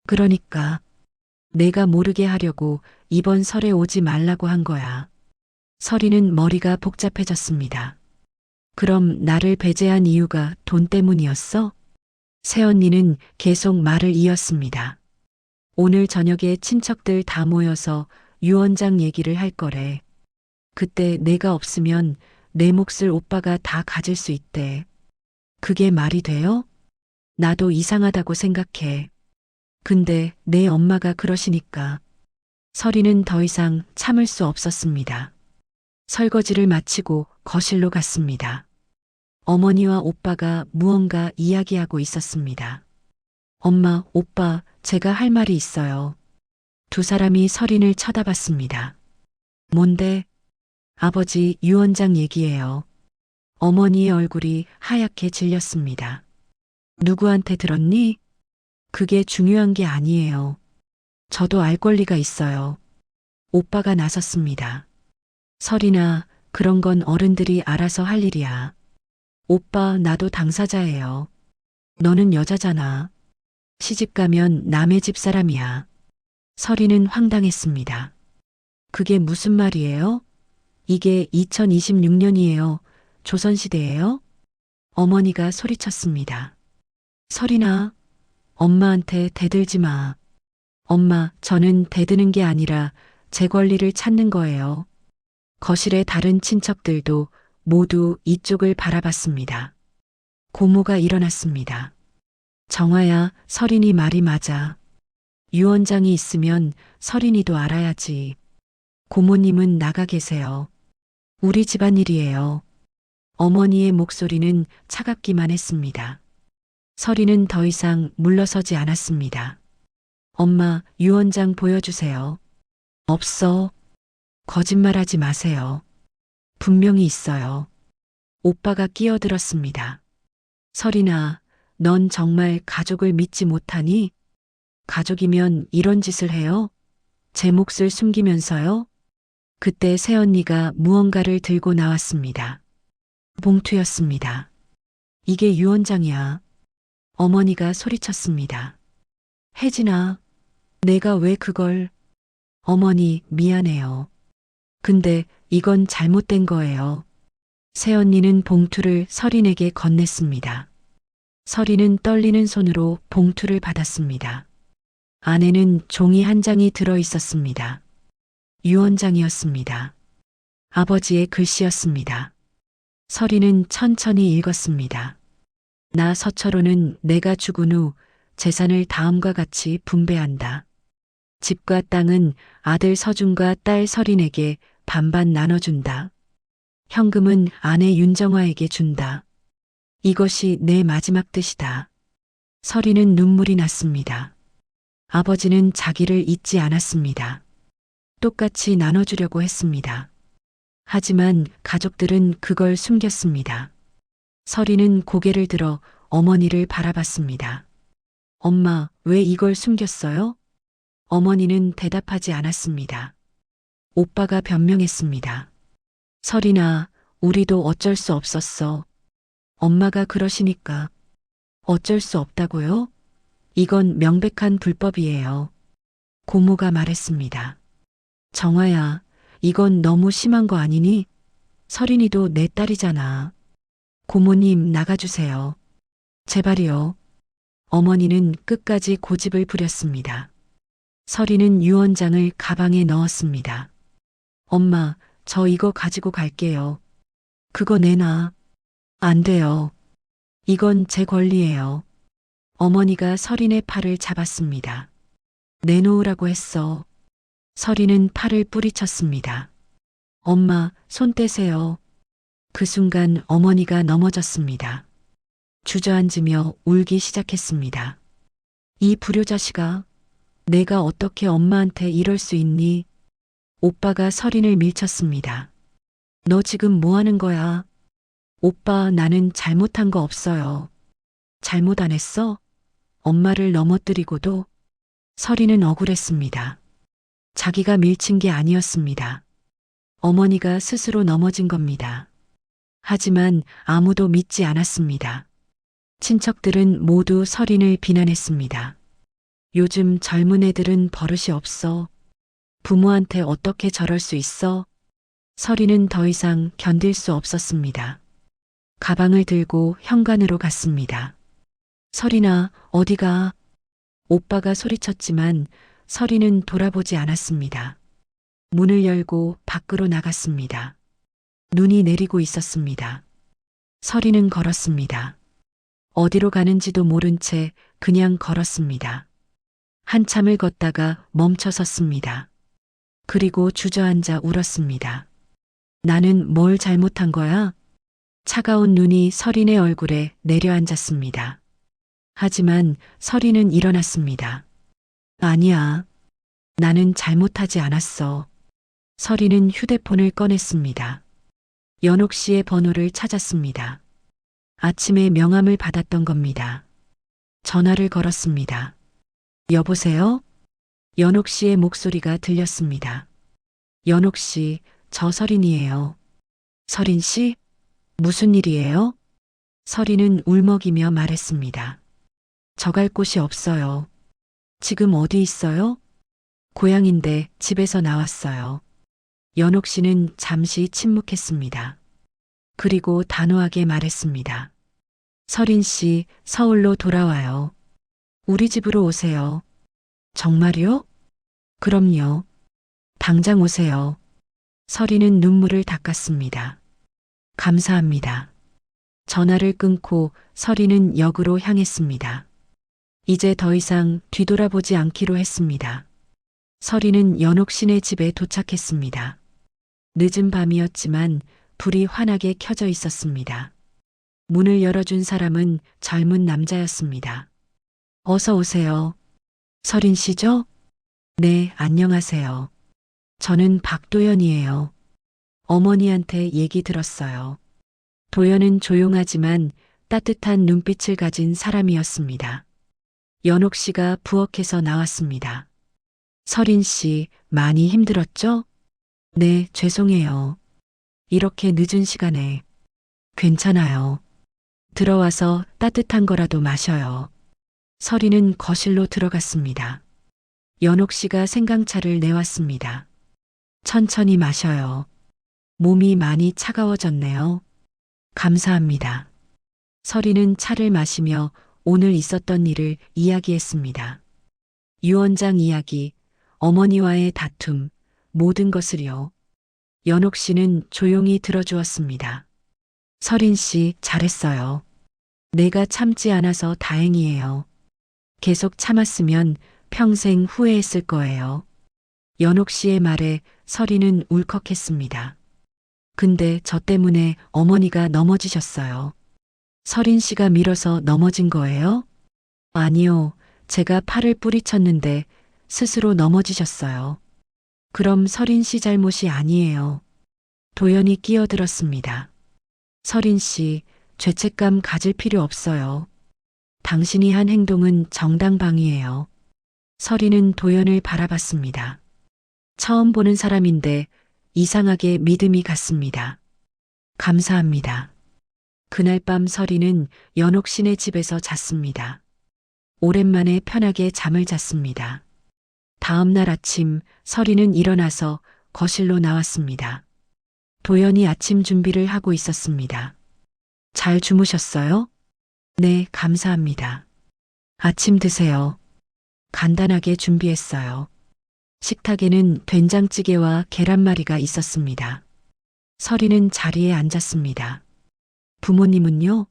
그러니까 내가 모르게 하려고 이번 설에 오지 말라고 한 거야. 설이는 머리가 복잡해졌습니다. 그럼 나를 배제한 이유가 돈 때문이었어? 새언니는 계속 말을 이었습니다. 오늘 저녁에 친척들 다 모여서 유 원장 얘기를 할 거래. 그때 내가 없으면 내 몫을 오빠가 다 가질 수 있대. 그게 말이 돼요? 나도 이상하다고 생각해. 근데 내 엄마가 그러시니까. 설이는 더 이상 참을 수 없었습니다. 설거지를 마치고 거실로 갔습니다. 어머니와 오빠가 무언가 이야기하고 있었습니다. 엄마, 오빠, 제가 할 말이 있어요. 두 사람이 설인을 쳐다봤습니다. 뭔데? 아버지 유 원장 얘기예요. 어머니의 얼굴이 하얗게 질렸습니다. 누구한테 들었니? 그게 중요한 게 아니에요. 저도 알 권리가 있어요. 오빠가 나섰습니다. 설이나, 그런 건 어른들이 알아서 할 일이야. 오빠, 나도 당사자예요. 너는 여자잖아. 시집 가면 남의 집 사람이야. 설이는 황당했습니다. 그게 무슨 말이에요? 이게 2026년이에요. 조선시대예요? 어머니가 소리쳤습니다. 설이나, 엄마한테 대들지 마. 엄마, 저는 대드는 게 아니라 제 권리를 찾는 거예요. 거실의 다른 친척들도 모두 이쪽을 바라봤습니다. 고모가 일어났습니다. 정아야, 설인이 말이 맞아. 유언장이 있으면 설인이도 알아야지. 고모님은 나가 계세요. 우리 집안일이에요. 어머니의 목소리는 차갑기만 했습니다. 설인은 더 이상 물러서지 않았습니다. 엄마, 유언장 보여주세요. 없어. 거짓말하지 마세요. 분명히 있어요. 오빠가 끼어들었습니다. 설인아, 넌 정말 가족을 믿지 못하니? 가족이면 이런 짓을 해요? 제 몫을 숨기면서요? 그때 새언니가 무언가를 들고 나왔습니다. 봉투였습니다. 이게 유언장이야. 어머니가 소리쳤습니다. 혜진아, 내가 왜 그걸... 어머니, 미안해요. 근데 이건 잘못된 거예요. 새언니는 봉투를 설인에게 건넸습니다. 설인은 떨리는 손으로 봉투를 받았습니다. 안에는 종이 한 장이 들어 있었습니다. 유언장이었습니다. 아버지의 글씨였습니다. 설인은 천천히 읽었습니다. 나 서철호는 내가 죽은 후 재산을 다음과 같이 분배한다. 집과 땅은 아들 서준과 딸 설인에게 반반 나눠준다. 현금은 아내 윤정화에게 준다. 이것이 내 마지막 뜻이다. 설인은 눈물이 났습니다. 아버지는 자기를 잊지 않았습니다. 똑같이 나눠주려고 했습니다. 하지만 가족들은 그걸 숨겼습니다. 설인은 고개를 들어 어머니를 바라봤습니다. 엄마, 왜 이걸 숨겼어요? 어머니는 대답하지 않았습니다. 오빠가 변명했습니다. 설인아, 우리도 어쩔 수 없었어. 엄마가 그러시니까. 어쩔 수 없다고요? 이건 명백한 불법이에요. 고모가 말했습니다. 정아야, 이건 너무 심한 거 아니니? 설인이도 내 딸이잖아. 고모님, 나가주세요. 제발이요. 어머니는 끝까지 고집을 부렸습니다. 설인은 유언장을 가방에 넣었습니다. 엄마, 저 이거 가지고 갈게요. 그거 내놔. 안 돼요. 이건 제 권리예요. 어머니가 설인의 팔을 잡았습니다. 내놓으라고 했어. 설인은 팔을 뿌리쳤습니다. 엄마, 손 떼세요. 그 순간 어머니가 넘어졌습니다. 주저앉으며 울기 시작했습니다. 이 불효자식아, 내가 어떻게 엄마한테 이럴 수 있니? 오빠가 설인을 밀쳤습니다. 너 지금 뭐 하는 거야? 오빠, 나는 잘못한 거 없어요. 잘못 안 했어? 엄마를 넘어뜨리고도? 설인은 억울했습니다. 자기가 밀친 게 아니었습니다. 어머니가 스스로 넘어진 겁니다. 하지만 아무도 믿지 않았습니다. 친척들은 모두 설인을 비난했습니다. 요즘 젊은 애들은 버릇이 없어. 부모한테 어떻게 저럴 수 있어? 설인은 더 이상 견딜 수 없었습니다. 가방을 들고 현관으로 갔습니다. 설인아, 어디가? 오빠가 소리쳤지만 설인은 돌아보지 않았습니다. 문을 열고 밖으로 나갔습니다. 눈이 내리고 있었습니다. 설인은 걸었습니다. 어디로 가는지도 모른 채 그냥 걸었습니다. 한참을 걷다가 멈춰 섰습니다. 그리고 주저앉아 울었습니다. 나는 뭘 잘못한 거야? 차가운 눈이 설인의 얼굴에 내려앉았습니다. 하지만 설인은 일어났습니다. 아니야. 나는 잘못하지 않았어. 설인은 휴대폰을 꺼냈습니다. 연옥 씨의 번호를 찾았습니다. 아침에 명함을 받았던 겁니다. 전화를 걸었습니다. 여보세요? 연옥 씨의 목소리가 들렸습니다. 연옥 씨, 저 설인이에요. 설인 씨? 무슨 일이에요? 설인은 울먹이며 말했습니다. 저 갈 곳이 없어요. 지금 어디 있어요? 고향인데 집에서 나왔어요. 연옥 씨는 잠시 침묵했습니다. 그리고 단호하게 말했습니다. 설인 씨, 서울로 돌아와요. 우리 집으로 오세요. 정말요? 그럼요. 당장 오세요. 설인은 눈물을 닦았습니다. 감사합니다. 전화를 끊고 서리는 역으로 향했습니다. 이제 더 이상 뒤돌아보지 않기로 했습니다. 서리는 연옥 씨네 집에 도착했습니다. 늦은 밤이었지만 불이 환하게 켜져 있었습니다. 문을 열어준 사람은 젊은 남자였습니다. 어서 오세요. 서린 씨죠? 네, 안녕하세요. 저는 박도연이에요. 어머니한테 얘기 들었어요. 도연은 조용하지만 따뜻한 눈빛을 가진 사람이었습니다. 연옥 씨가 부엌에서 나왔습니다. 서린 씨, 많이 힘들었죠? 네, 죄송해요. 이렇게 늦은 시간에. 괜찮아요. 들어와서 따뜻한 거라도 마셔요. 서리는 거실로 들어갔습니다. 연옥 씨가 생강차를 내왔습니다. 천천히 마셔요. 몸이 많이 차가워졌네요. 감사합니다. 서리는 차를 마시며 오늘 있었던 일을 이야기했습니다. 유언장 이야기, 어머니와의 다툼, 모든 것을요. 연옥 씨는 조용히 들어주었습니다. 서린 씨, 잘했어요. 내가 참지 않아서 다행이에요. 계속 참았으면 평생 후회했을 거예요. 연옥 씨의 말에 서리는 울컥했습니다. 근데 저 때문에 어머니가 넘어지셨어요. 서린 씨가 밀어서 넘어진 거예요? 아니요. 제가 팔을 뿌리쳤는데 스스로 넘어지셨어요. 그럼 서린 씨 잘못이 아니에요. 도연이 끼어들었습니다. 서린 씨, 죄책감 가질 필요 없어요. 당신이 한 행동은 정당방위예요. 서리는 도연을 바라봤습니다. 처음 보는 사람인데 이상하게 믿음이 갔습니다. 감사합니다. 그날 밤 서리는 연옥 씨네 집에서 잤습니다. 오랜만에 편하게 잠을 잤습니다. 다음 날 아침 서리는 일어나서 거실로 나왔습니다. 도연이 아침 준비를 하고 있었습니다. 잘 주무셨어요? 네, 감사합니다. 아침 드세요. 간단하게 준비했어요. 식탁에는 된장찌개와 계란말이가 있었습니다. 서리는 자리에 앉았습니다. 부모님은요?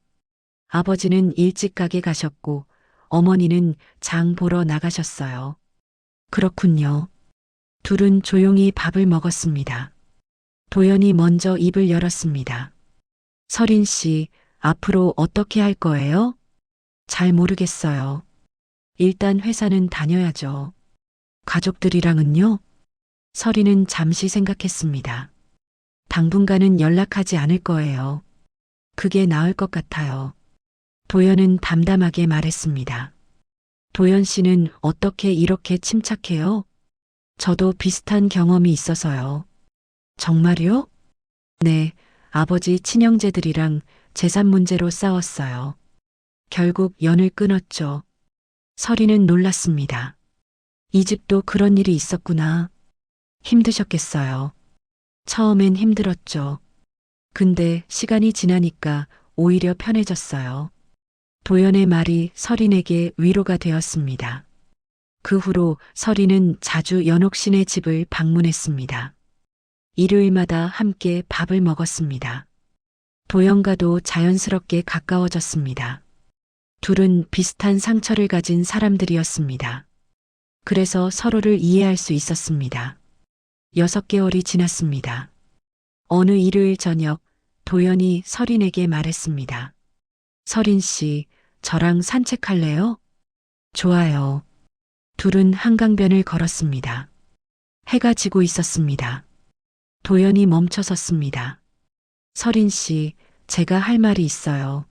아버지는 일찍 가게 가셨고 어머니는 장 보러 나가셨어요. 그렇군요. 둘은 조용히 밥을 먹었습니다. 도연이 먼저 입을 열었습니다. 서린 씨, 앞으로 어떻게 할 거예요? 잘 모르겠어요. 일단 회사는 다녀야죠. 가족들이랑은요? 서리는 잠시 생각했습니다. 당분간은 연락하지 않을 거예요. 그게 나을 것 같아요. 도연은 담담하게 말했습니다. 도연 씨는 어떻게 이렇게 침착해요? 저도 비슷한 경험이 있어서요. 정말요? 네, 아버지 친형제들이랑 재산 문제로 싸웠어요. 결국 연을 끊었죠. 서리는 놀랐습니다. 이 집도 그런 일이 있었구나. 힘드셨겠어요. 처음엔 힘들었죠. 근데 시간이 지나니까 오히려 편해졌어요. 도연의 말이 서린에게 위로가 되었습니다. 그 후로 서린은 자주 연옥 씨네 집을 방문했습니다. 일요일마다 함께 밥을 먹었습니다. 도연과도 자연스럽게 가까워졌습니다. 둘은 비슷한 상처를 가진 사람들이었습니다. 그래서 서로를 이해할 수 있었습니다. 6개월이 지났습니다. 어느 일요일 저녁 도연이 서린에게 말했습니다. 서린 씨, 저랑 산책할래요? 좋아요. 둘은 한강변을 걸었습니다. 해가 지고 있었습니다. 도연이 멈춰섰습니다. 서린 씨, 제가 할 말이 있어요.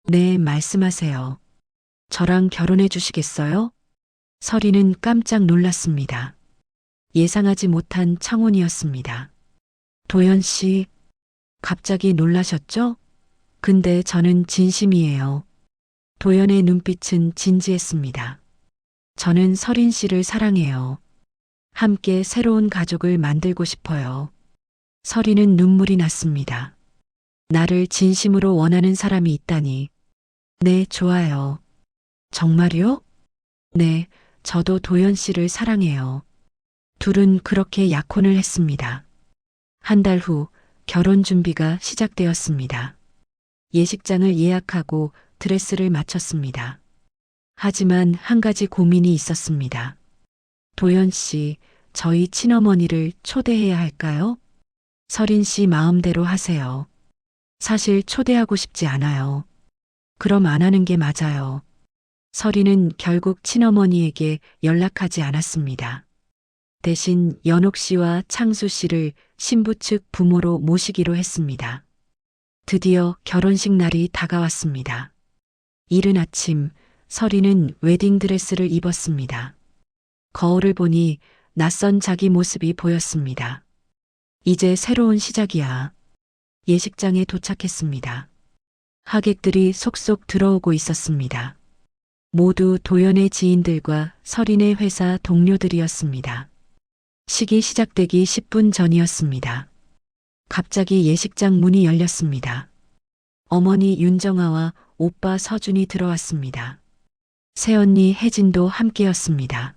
네, 말씀하세요. 저랑 결혼해 주시겠어요? 서리는 깜짝 놀랐습니다. 예상하지 못한 청혼이었습니다. 도연 씨, 갑자기 놀라셨죠? 근데 저는 진심이에요. 도연의 눈빛은 진지했습니다. 저는 서린 씨를 사랑해요. 함께 새로운 가족을 만들고 싶어요. 서리는 눈물이 났습니다. 나를 진심으로 원하는 사람이 있다니. 네, 좋아요. 정말요? 네, 저도 도연 씨를 사랑해요. 둘은 그렇게 약혼을 했습니다. 한 달 후 결혼 준비가 시작되었습니다. 예식장을 예약하고 드레스를 마쳤습니다. 하지만 한 가지 고민이 있었습니다. 도연 씨, 저희 친어머니를 초대해야 할까요? 서린 씨 마음대로 하세요. 사실 초대하고 싶지 않아요. 그럼 안 하는 게 맞아요. 서린은 결국 친어머니에게 연락하지 않았습니다. 대신 연옥 씨와 창수 씨를 신부 측 부모로 모시기로 했습니다. 드디어 결혼식 날이 다가왔습니다. 이른 아침, 서린은 웨딩드레스를 입었습니다. 거울을 보니 낯선 자기 모습이 보였습니다. 이제 새로운 시작이야. 예식장에 도착했습니다. 하객들이 속속 들어오고 있었습니다. 모두 도연의 지인들과 서린의 회사 동료들이었습니다. 식이 시작되기 10분 전이었습니다. 갑자기 예식장 문이 열렸습니다. 어머니 윤정아와 오빠 서준이 들어왔습니다. 새언니 혜진도 함께였습니다.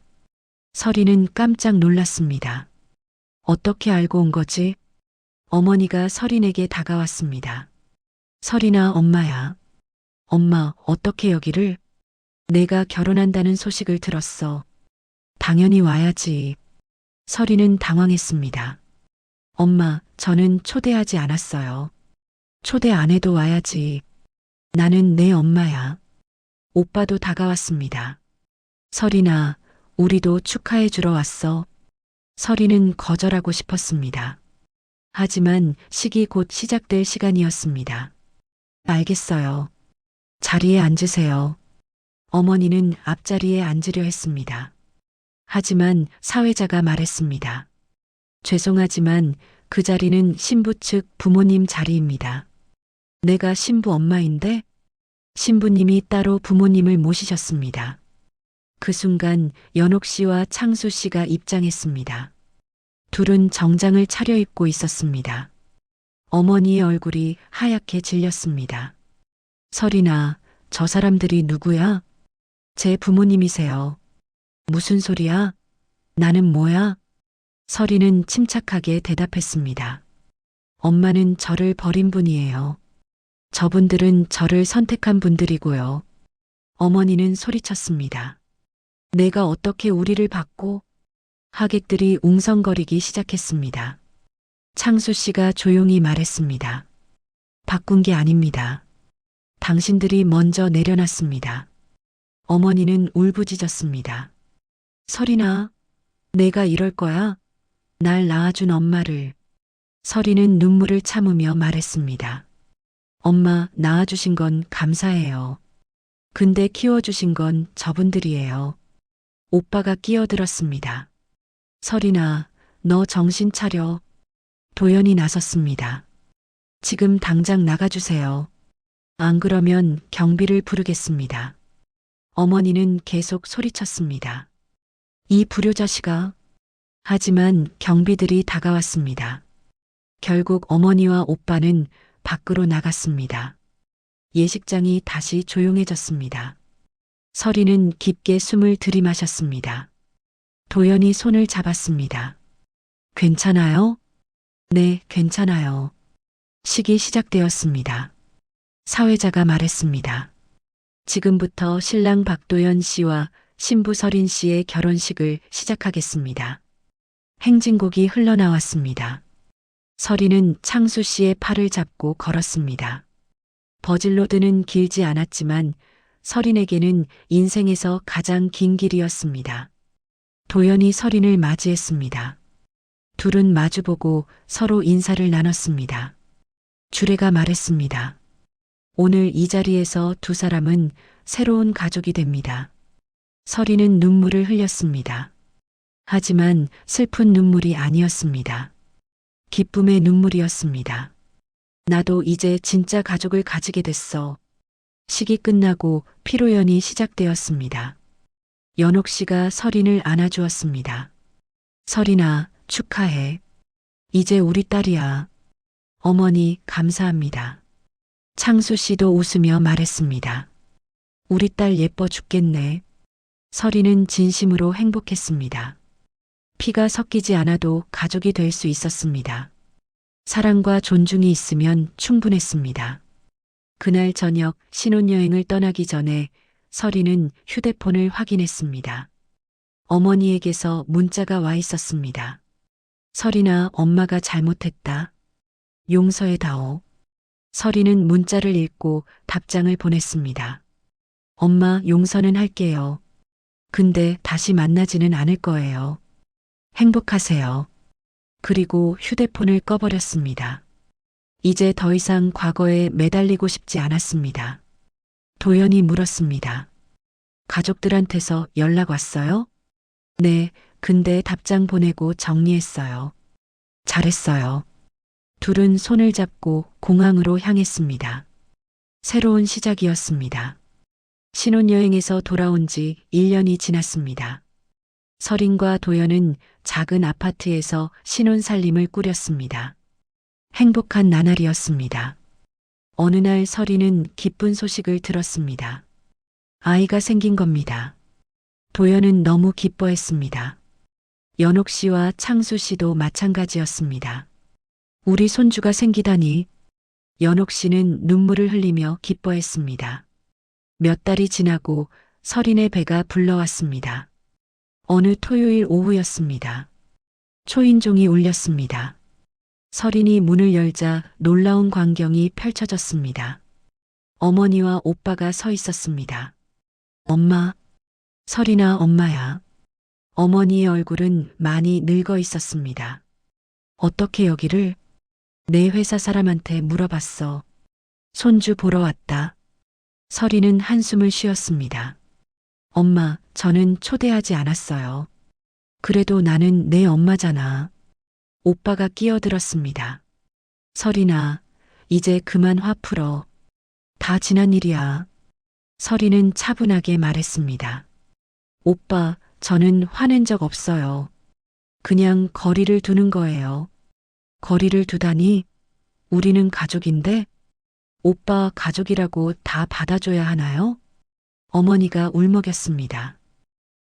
서린은 깜짝 놀랐습니다. 어떻게 알고 온 거지? 어머니가 서린에게 다가왔습니다. 서린아, 엄마야. 엄마, 어떻게 여기를? 내가 결혼한다는 소식을 들었어. 당연히 와야지. 서린은 당황했습니다. 엄마, 저는 초대하지 않았어요. 초대 안 해도 와야지. 나는 내 엄마야. 오빠도 다가왔습니다. 서린아, 우리도 축하해 주러 왔어. 서린은 거절하고 싶었습니다. 하지만 식이 곧 시작될 시간이었습니다. 알겠어요. 자리에 앉으세요. 어머니는 앞자리에 앉으려 했습니다. 하지만 사회자가 말했습니다. 죄송하지만 그 자리는 신부 측 부모님 자리입니다. 내가 신부 엄마인데? 신부님이 따로 부모님을 모시셨습니다. 그 순간 연옥 씨와 창수 씨가 입장했습니다. 둘은 정장을 차려입고 있었습니다. 어머니의 얼굴이 하얗게 질렸습니다. 서린아, 저 사람들이 누구야? 제 부모님이세요. 무슨 소리야? 나는 뭐야? 서린은 침착하게 대답했습니다. 엄마는 저를 버린 분이에요. 저분들은 저를 선택한 분들이고요. 어머니는 소리쳤습니다. 내가 어떻게 우리를 받고? 하객들이 웅성거리기 시작했습니다. 창수 씨가 조용히 말했습니다. 바꾼 게 아닙니다. 당신들이 먼저 내려놨습니다. 어머니는 울부짖었습니다. 서린아, 내가 이럴 거야? 날 낳아준 엄마를. 서린은 눈물을 참으며 말했습니다. 엄마, 낳아주신 건 감사해요. 근데 키워주신 건 저분들이에요. 오빠가 끼어들었습니다. 서린아, 너 정신 차려. 도연이 나섰습니다. 지금 당장 나가주세요. 안 그러면 경비를 부르겠습니다. 어머니는 계속 소리쳤습니다. 이 불효자식아. 하지만 경비들이 다가왔습니다. 결국 어머니와 오빠는 밖으로 나갔습니다. 예식장이 다시 조용해졌습니다. 서린은 깊게 숨을 들이마셨습니다. 도연이 손을 잡았습니다. 괜찮아요? 네, 괜찮아요. 식이 시작되었습니다. 사회자가 말했습니다. 지금부터 신랑 박도연 씨와 신부 서린 씨의 결혼식을 시작하겠습니다. 행진곡이 흘러나왔습니다. 서린은 창수 씨의 팔을 잡고 걸었습니다. 버질로드는 길지 않았지만 서린에게는 인생에서 가장 긴 길이었습니다. 도연이 서린을 맞이했습니다. 둘은 마주보고 서로 인사를 나눴습니다. 주례가 말했습니다. 오늘 이 자리에서 두 사람은 새로운 가족이 됩니다. 서린은 눈물을 흘렸습니다. 하지만 슬픈 눈물이 아니었습니다. 기쁨의 눈물이었습니다. 나도 이제 진짜 가족을 가지게 됐어. 식이 끝나고 피로연이 시작되었습니다. 연옥 씨가 서린을 안아주었습니다. 서린아, 축하해. 이제 우리 딸이야. 어머니, 감사합니다. 창수 씨도 웃으며 말했습니다. 우리 딸 예뻐 죽겠네. 서린은 진심으로 행복했습니다. 피가 섞이지 않아도 가족이 될 수 있었습니다. 사랑과 존중이 있으면 충분했습니다. 그날 저녁 신혼여행을 떠나기 전에 설이는 휴대폰을 확인했습니다. 어머니에게서 문자가 와 있었습니다. 설이나 엄마가 잘못했다. 용서해다오. 설이는 문자를 읽고 답장을 보냈습니다. 엄마, 용서는 할게요. 근데 다시 만나지는 않을 거예요. 행복하세요. 그리고 휴대폰을 꺼버렸습니다. 이제 더 이상 과거에 매달리고 싶지 않았습니다. 도연이 물었습니다. 가족들한테서 연락 왔어요? 네, 근데 답장 보내고 정리했어요. 잘했어요. 둘은 손을 잡고 공항으로 향했습니다. 새로운 시작이었습니다. 신혼여행에서 돌아온 지 1년이 지났습니다. 설인과 도연은 작은 아파트에서 신혼살림을 꾸렸습니다. 행복한 나날이었습니다. 어느 날 설이는 기쁜 소식을 들었습니다. 아이가 생긴 겁니다. 도연은 너무 기뻐했습니다. 연옥 씨와 창수 씨도 마찬가지였습니다. 우리 손주가 생기다니. 연옥 씨는 눈물을 흘리며 기뻐했습니다. 몇 달이 지나고 설인의 배가 불러왔습니다. 어느 토요일 오후였습니다. 초인종이 울렸습니다. 설인이 문을 열자 놀라운 광경이 펼쳐졌습니다. 어머니와 오빠가 서 있었습니다. 엄마, 설인아 엄마야. 어머니의 얼굴은 많이 늙어 있었습니다. 어떻게 여기를? 내 회사 사람한테 물어봤어. 손주 보러 왔다. 설이는 한숨을 쉬었습니다. 엄마, 저는 초대하지 않았어요. 그래도 나는 내 엄마잖아. 오빠가 끼어들었습니다. 설인아, 이제 그만 화 풀어. 다 지난 일이야. 설이는 차분하게 말했습니다. 오빠, 저는 화낸 적 없어요. 그냥 거리를 두는 거예요. 거리를 두다니? 우리는 가족인데? 오빠 가족이라고 다 받아줘야 하나요? 어머니가 울먹였습니다.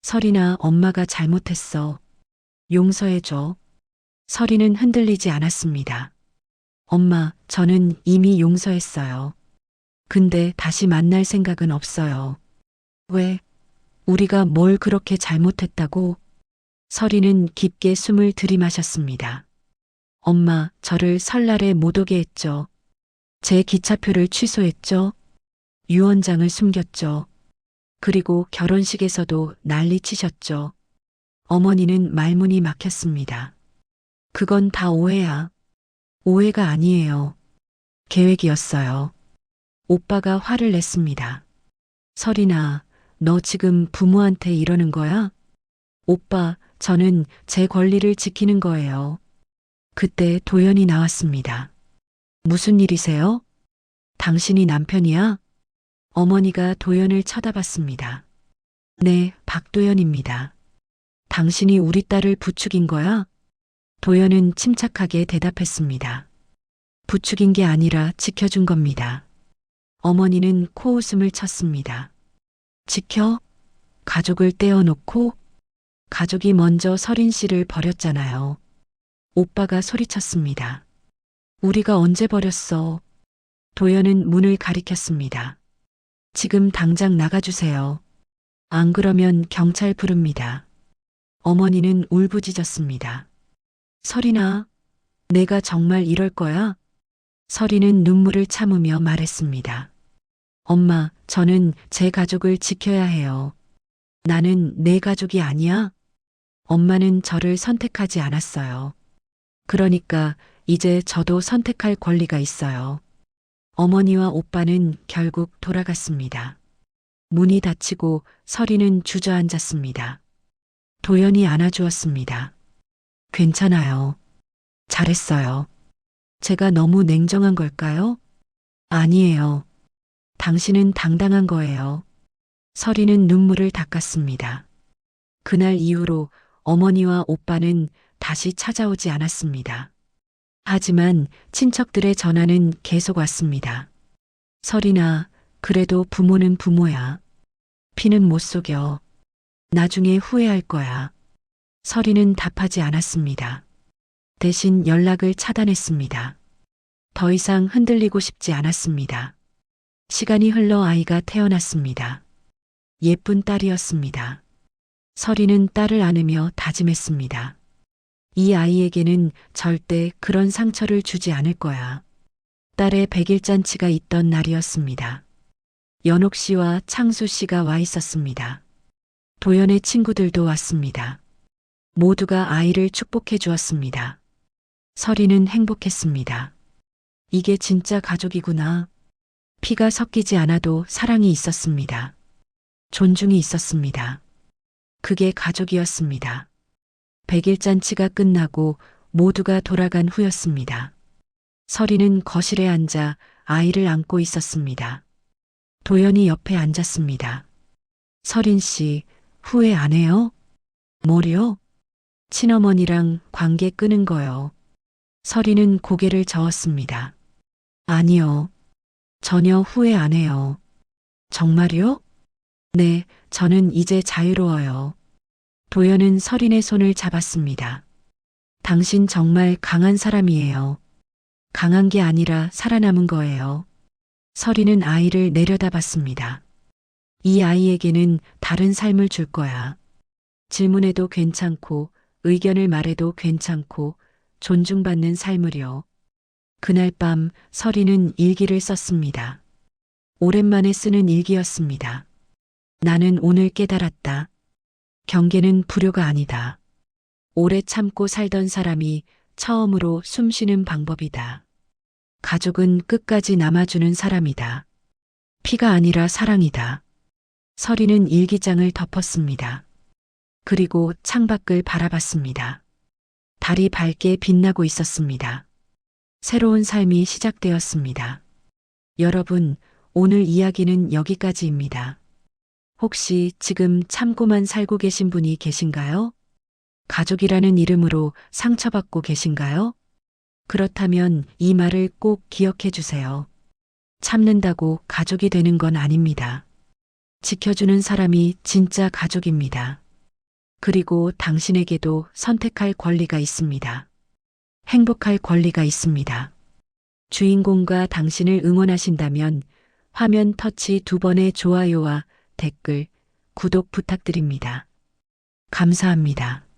설이나 엄마가 잘못했어. 용서해줘. 설이는 흔들리지 않았습니다. 엄마, 저는 이미 용서했어요. 근데 다시 만날 생각은 없어요. 왜? 우리가 뭘 그렇게 잘못했다고? 설이는 깊게 숨을 들이마셨습니다. 엄마, 저를 설날에 못 오게 했죠. 제 기차표를 취소했죠. 유언장을 숨겼죠. 그리고 결혼식에서도 난리치셨죠. 어머니는 말문이 막혔습니다. 그건 다 오해야. 오해가 아니에요. 계획이었어요. 오빠가 화를 냈습니다. 설이나, 너 지금 부모한테 이러는 거야? 오빠, 저는 제 권리를 지키는 거예요. 그때 도연이 나왔습니다. 무슨 일이세요? 당신이 남편이야? 어머니가 도연을 쳐다봤습니다. 네, 박도연입니다. 당신이 우리 딸을 부추긴 거야? 도연은 침착하게 대답했습니다. 부추긴 게 아니라 지켜준 겁니다. 어머니는 코웃음을 쳤습니다. 지켜? 가족을 떼어놓고? 가족이 먼저 설인 씨를 버렸잖아요. 오빠가 소리쳤습니다. 우리가 언제 버렸어? 도연은 문을 가리켰습니다. 지금 당장 나가주세요. 안 그러면 경찰 부릅니다. 어머니는 울부짖었습니다. 설인아, 내가 정말 이럴 거야? 설이는 눈물을 참으며 말했습니다. 엄마, 저는 제 가족을 지켜야 해요. 나는 내 가족이 아니야? 엄마는 저를 선택하지 않았어요. 그러니까 이제 저도 선택할 권리가 있어요. 어머니와 오빠는 결국 돌아갔습니다. 문이 닫히고 설이는 주저앉았습니다. 도연이 안아주었습니다. 괜찮아요. 잘했어요. 제가 너무 냉정한 걸까요? 아니에요. 당신은 당당한 거예요. 설이는 눈물을 닦았습니다. 그날 이후로 어머니와 오빠는 다시 찾아오지 않았습니다. 하지만 친척들의 전화는 계속 왔습니다. 설이나, 그래도 부모는 부모야. 피는 못 속여. 나중에 후회할 거야. 설이는 답하지 않았습니다. 대신 연락을 차단했습니다. 더 이상 흔들리고 싶지 않았습니다. 시간이 흘러 아이가 태어났습니다. 예쁜 딸이었습니다. 설이는 딸을 안으며 다짐했습니다. 이 아이에게는 절대 그런 상처를 주지 않을 거야. 딸의 100일 잔치가 있던 날이었습니다. 연옥 씨와 창수 씨가 와 있었습니다. 도연의 친구들도 왔습니다. 모두가 아이를 축복해 주었습니다. 설이는 행복했습니다. 이게 진짜 가족이구나. 피가 섞이지 않아도 사랑이 있었습니다. 존중이 있었습니다. 그게 가족이었습니다. 100일 잔치가 끝나고 모두가 돌아간 후였습니다. 설이는 거실에 앉아 아이를 안고 있었습니다. 도연이 옆에 앉았습니다. 설인 씨, 후회 안 해요? 뭐요? 친어머니랑 관계 끄는 거요. 설이는 고개를 저었습니다. 아니요. 전혀 후회 안 해요. 정말요? 네, 저는 이제 자유로워요. 도연은 설인의 손을 잡았습니다. 당신 정말 강한 사람이에요. 강한 게 아니라 살아남은 거예요. 설이는 아이를 내려다봤습니다. 이 아이에게는 다른 삶을 줄 거야. 질문해도 괜찮고, 의견을 말해도 괜찮고, 존중받는 삶을요. 그날 밤 설이는 일기를 썼습니다. 오랜만에 쓰는 일기였습니다. 나는 오늘 깨달았다. 경계는 불효가 아니다. 오래 참고 살던 사람이 처음으로 숨 쉬는 방법이다. 가족은 끝까지 남아주는 사람이다. 피가 아니라 사랑이다. 설이는 일기장을 덮었습니다. 그리고 창밖을 바라봤습니다. 달이 밝게 빛나고 있었습니다. 새로운 삶이 시작되었습니다. 여러분, 오늘 이야기는 여기까지입니다. 혹시 지금 참고만 살고 계신 분이 계신가요? 가족이라는 이름으로 상처받고 계신가요? 그렇다면 이 말을 꼭 기억해 주세요. 참는다고 가족이 되는 건 아닙니다. 지켜주는 사람이 진짜 가족입니다. 그리고 당신에게도 선택할 권리가 있습니다. 행복할 권리가 있습니다. 주인공과 당신을 응원하신다면 화면 터치 2번의 좋아요와 댓글, 구독 부탁드립니다. 감사합니다.